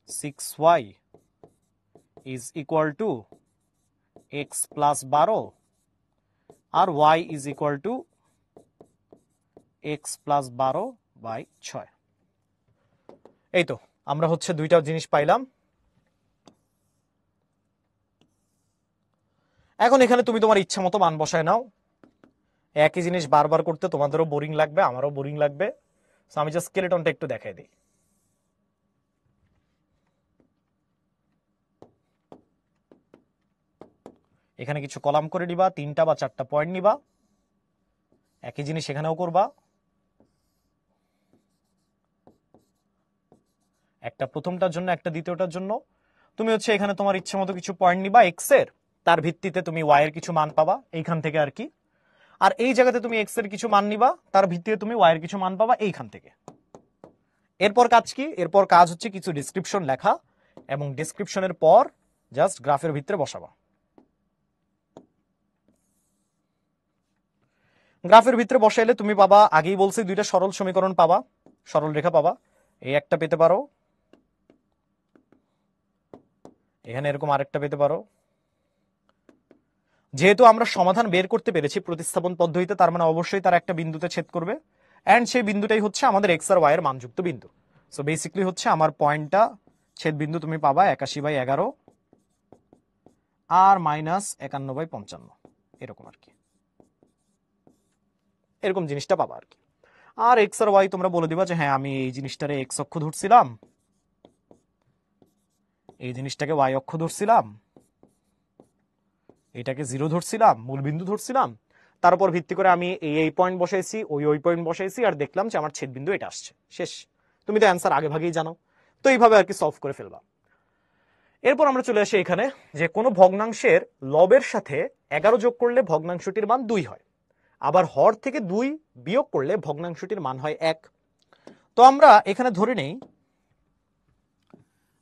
6y is equal to x plus 12, আর y is equal to x plus 12 by 6। এই তো আমরা হচ্ছে দুইটা জিনিস পাইলাম। এখন এখানে তুমি তোমার ইচ্ছা মতো মান বসায় নাও। একই জিনিস বারবার করতে তোমাদেরও বোরিং লাগবে, আমারও বোরিং লাগবে। সো আমি জাস্ট স্কেলেটনটা একটু দেখাই দিই। এখানে কিছু কলাম করে নিবা, 3টা বা 4টা পয়েন্ট নিবা, একই জিনিস এখানেও করবা। একটা প্রথমটার জন্য, একটা দ্বিতীয়টার জন্য। তুমি হচ্ছে এখানে তোমার ইচ্ছে মতো কিছু পয়েন্ট নিবা এক্স এর, তার ভিত্তিতে তুমি ওয়াই এর কিছু মান পাবা এইখান থেকে আর কি। আর এই জায়গাতে তুমি এক্স এর কিছু মান নিবা, তার ভিত্তিতে তুমি ওয়াই এর কিছু মান পাবা এইখান থেকে। এরপর কাজ কি? এরপর কাজ হচ্ছে কিছু ডেসক্রিপশন লেখা, এবং ডেসক্রিপশনের পর জাস্ট গ্রাফের ভিতরে বসাবা। গ্রাফের ভিতরে বসাইলে তুমি পাবা, আগেই বলছি, দুইটা সরল সমীকরণ পাবা, সরল রেখা পাবা। এই একটা পেতে পারো, এখানে এরকম আরেকটা পেতে পারো। যেহেতু আমরা সমাধান বের করতে পেরেছি প্রতিস্থাপন পদ্ধতিতে, তার মানে অবশ্যই তার একটা বিন্দুতে ছেদ করবে, এন্ড সেই বিন্দুটাই হচ্ছে আমাদের এক্স আর ওয়াই এর মানযুক্ত বিন্দু। সো বেসিক্যালি হচ্ছে আমার পয়েন্টটা, ছেদ বিন্দু তুমি পাবা 81 বাই 11 আর মাইনাস 51 বাই 55, এরকম আর কি, এরকম জিনিসটা পাবা আর কি। আর এক্স আর ওয়াই তোমরা বলে দিবা যে হ্যাঁ আমি এই জিনিসটারে এক্স অক্ষ ধরছিলাম, এই জিনিসটাকে ওয়াই অক্ষ ধরছিলাম, এটাকে 0 ধরছিলাম, মূলবিন্দু ধরছিলাম, তার উপর ভিত্তি করে আমি এই পয়েন্ট বসাইছি, ওই পয়েন্ট বসাইছি, আর দেখলাম যে আমার ছেদ বিন্দু এটা আসছে, শেষ। তুমি তো অ্যান্সার আগে ভাগেই জানো, তো এইভাবে আর কি সলভ করে ফেলবা। এরপর আমরা চলে আসি এখানে যে কোনো ভগ্নাংশের লবের সাথে 11 যোগ করলে ভগ্নাংশটির মান 2 হয়, আবার হর থেকে 2 বিয়োগ করলে ভগ্নাংশটির মান হয় 1। তো আমরা এখানে ধরে নেই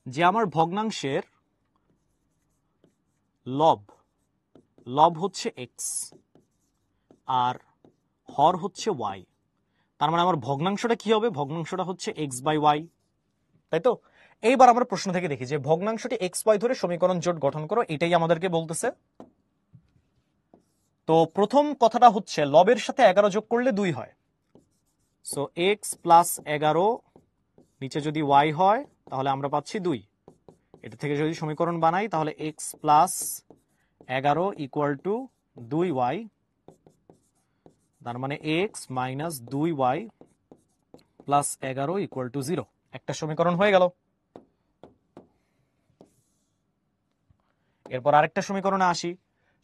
যে আমার ভগ্নাংশের লব হচ্ছে এক্স আর হর হচ্ছে ওয়াই, তার মানে আমার ভগ্নাংশটা কি হবে? ভগ্নাংশটা হচ্ছে এক্স বাই ওয়াই, তাই তো? এইবার আমরা প্রশ্ন থেকে দেখি যে ভগ্নাংশটি এক্স ওয়াই ধরে সমীকরণ জোট গঠন করো, এটাই আমাদেরকে বলতেছে। তো প্রথম কথাটা হচ্ছে লবের সাথে 11 যোগ করলে 2 হয়, সো এক্স প্লাস 11 নিচে যদি ওয়াই হয় তাহলে আমরা পাচ্ছি 2। এটা থেকে যদি সমীকরণ বানাই তাহলে x plus 11 equal to 2y, তার মানে x minus 2y plus 11 equal to 0। একটা সমীকরণ হয়ে গেল। এরপর আরেকটা সমীকরণে আসি,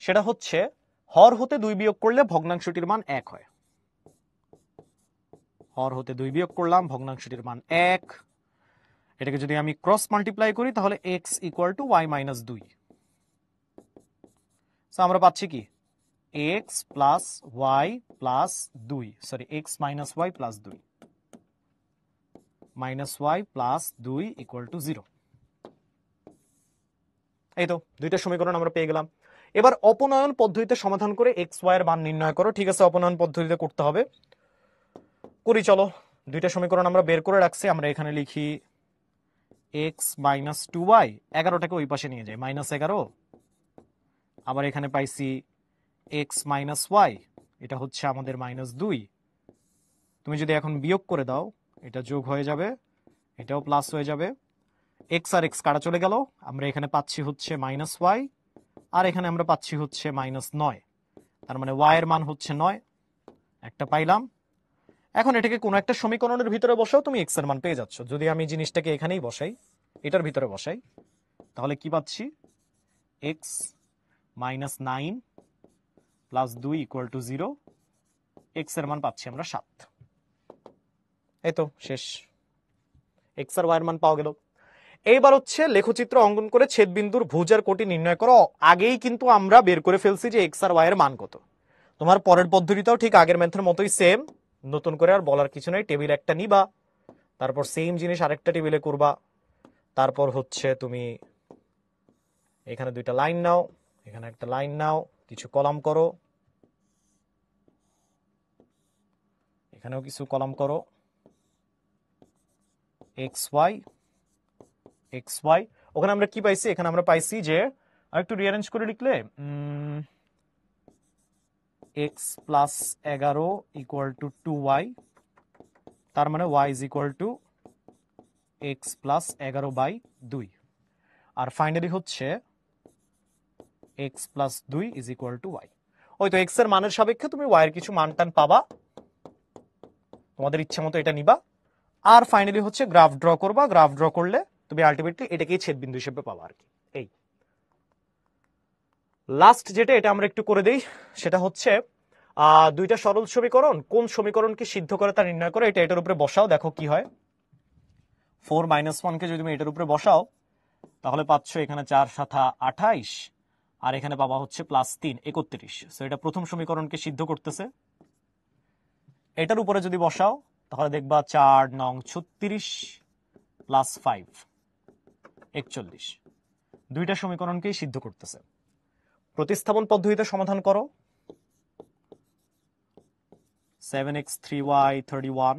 সেটা হচ্ছে হর হতে 2 বিয়োগ করলে ভগ্নাংশটির মান 1 হয়। হর হতে 2 বিয়োগ করলাম, ভগ্নাংশটির মান 1। এটাকে যদি আমি ক্রস মাল্টিপ্লাই করি তাহলে X equal to Y minus 2। আমরা পাচ্ছি কি X plus Y plus 2, sorry X minus Y plus 2, minus Y plus 2 equal to 0। এই তো দুইটা সমীকরণ আমরা পেয়ে গেলাম। এবার অপনয়ন পদ্ধতিতে সমাধান করে এক্স ওয়াই এর মান নির্ণয় করো। ঠিক আছে, অপনয়ন পদ্ধতিতে করতে হবে, করি চলো। দুইটা সমীকরণ আমরা বের করে রাখছি, আমরা এখানে লিখি এক্স মাইনাস 2y, 11টাকে ওই পাশে নিয়ে যাই, মাইনাস 11। আবার এখানে পাইছি এক্স মাইনাস ওয়াই, এটা হচ্ছে আমাদের মাইনাস 2। তুমি যদি এখন বিয়োগ করে দাও এটা যোগ হয়ে যাবে, এটাও প্লাস হয়ে যাবে। এক্স আর এক্স কাটা চলে গেল, আমরা এখানে পাচ্ছি হচ্ছে মাইনাস ওয়াই, আর এখানে আমরা পাচ্ছি হচ্ছে মাইনাস 9। তার মানে ওয়াই এর মান হচ্ছে 9, একটা পাইলাম। এখন এটাকে কোনো একটা সমীকরণের ভিতরে বসাও, তুমি এক্স এর মান পেয়ে যাচ্ছ। যদি আমি জিনিসটাকে এখানেই বসাই, এটার ভিতরে বসাই, তাহলে কি পাচ্ছি? X minus 9 plus 2 equal to 0। X এর মান পাচ্ছি আমরা 7। এই তো শেষ, এক্স আর ওয়াই এর মান পাওয়া গেল। এইবার হচ্ছে লেখচিত্র অঙ্কন করে ছেদবিন্দুর ভুজার কোটি নির্ণয় করো। আগেই কিন্তু আমরা বের করে ফেলছি যে এক্স আর ওয়াই এর মান কত। তোমার পরের পদ্ধতিটাও ঠিক আগের ম্যাথের মতোই সেম, নতুন করে আর বলার কিছু নেই। টেবিল একটা নিবা, তারপর সেম জিনিস আরেকটা টেবিলে করবা, তারপর হচ্ছে তুমি এখানে দুইটা লাইন নাও, এখানে একটা লাইন নাও, কিছু কলাম করো, এখানেও কিছু কলাম করো, এক্স ওয়াই এক্স ওয়াই। ওখানে আমরা কি পাইছি? এখানে আমরা পাইছি যে, আর একটু রিঅ্যারেঞ্জ করে লিখলে x plus 11 equal to 2y, তার মানে y is equal to x plus 11 by 2। আর ফাইনালি হচ্ছে x plus 2 is equal to y. ওই তো এক্স এর মানের সাপেক্ষে তুমি ওয়াই এর কিছু মান টান পাবা, তোমাদের ইচ্ছা মতো এটা নিবা। আর ফাইনালি হচ্ছে গ্রাফ ড্র করবা, গ্রাফ ড্র করলে তুমি আলটিমেটলি এটাকেই ছেদবিন্দু হিসেবে পাবা আর কি। এই লাস্ট যেটা, এটা আমরা একটু করে দেই, সেটা হচ্ছে দুইটা সরল সমীকরণ কোন সমীকরণকে সিদ্ধ করে তা নির্ণয় করে। এটা এটার উপরে বসাও, দেখো কি হয়। 4 মাইনাস 1 কে যদি তুমি এটার উপরে বসাও তাহলে পাচ্ছ এখানে 4 7 28, আর এখানে পাবা হচ্ছে প্লাস 3 31। সো এটা প্রথম সমীকরণকে সিদ্ধ করতেছে। এটার উপরে যদি বসাও তাহলে দেখবা 4 9 36 প্লাস 5 41, দুইটা সমীকরণকেই সিদ্ধ করতেছে। প্রতিস্থাপন পদ্ধতিতে সমাধান করো। 7x 3y 31।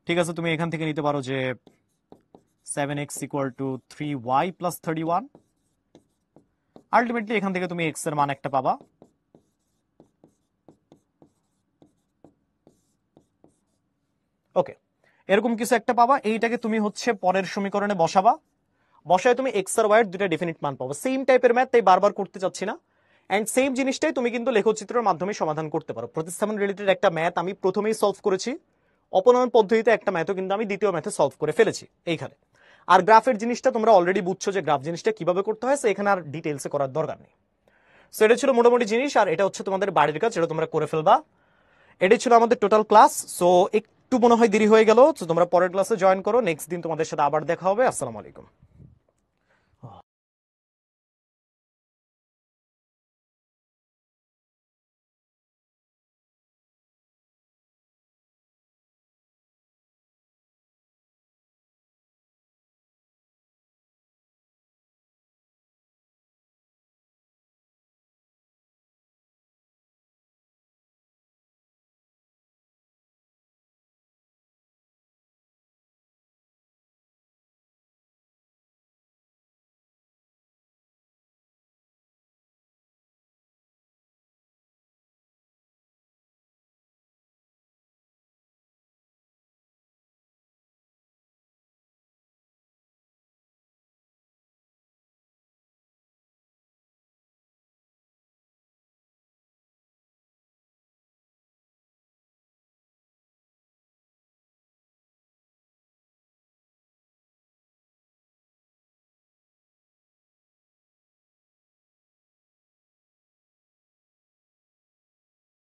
ঠিক আছে, তুমি এখান থেকে নিতে পারো যে 7x equal to 3y plus 31। Ultimately এখান থেকে তুমি x এর মান একটা পাবা। ওকে, এরকম কিছু একটা পাবা। এইটাকে তুমি হচ্ছে পরের সমীকরণে বসাবা, বসায় তুমি এক্স আর ওয়াই এর দুইটা ডেফিনিট মান পাবো। সেম টাইপের ম্যাথ, তাই বারবার করতে চাচ্ছি না। এন্ড সেম জিনিসটাই তুমি কিন্তু লেখচিত্রের মাধ্যমে সমাধান করতে পারো। প্রতিস্থাপন রিলেটেড একটা ম্যাথ আমি প্রথমেই সলভ করেছি, অপনয়ন পদ্ধতিতে একটা ম্যাথও কিন্তু আমি দ্বিতীয় ম্যাথে সলভ করে ফেলেছি এইখানে। আর গ্রাফের জিনিসটা তোমরা অলরেডি বুঝছো যে গ্রাফ জিনিসটা কিভাবে করতে হয়, এখানে আর ডিটেলসে করার দরকার নেই। সো এটা ছিল মোটামুটি জিনিস, আর এটা হচ্ছে তোমাদের বাড়ির কাজ, এটা তোমরা করে ফেলবা। এটাই ছিল আমাদের টোটাল ক্লাস। সো একটু মনে হয় দেরি হয়ে গেল, তো তোমরা পরের ক্লাসে জয়েন করো। নেক্সট দিন তোমাদের সাথে আবার দেখা হবে। আসসালামু আলাইকুম।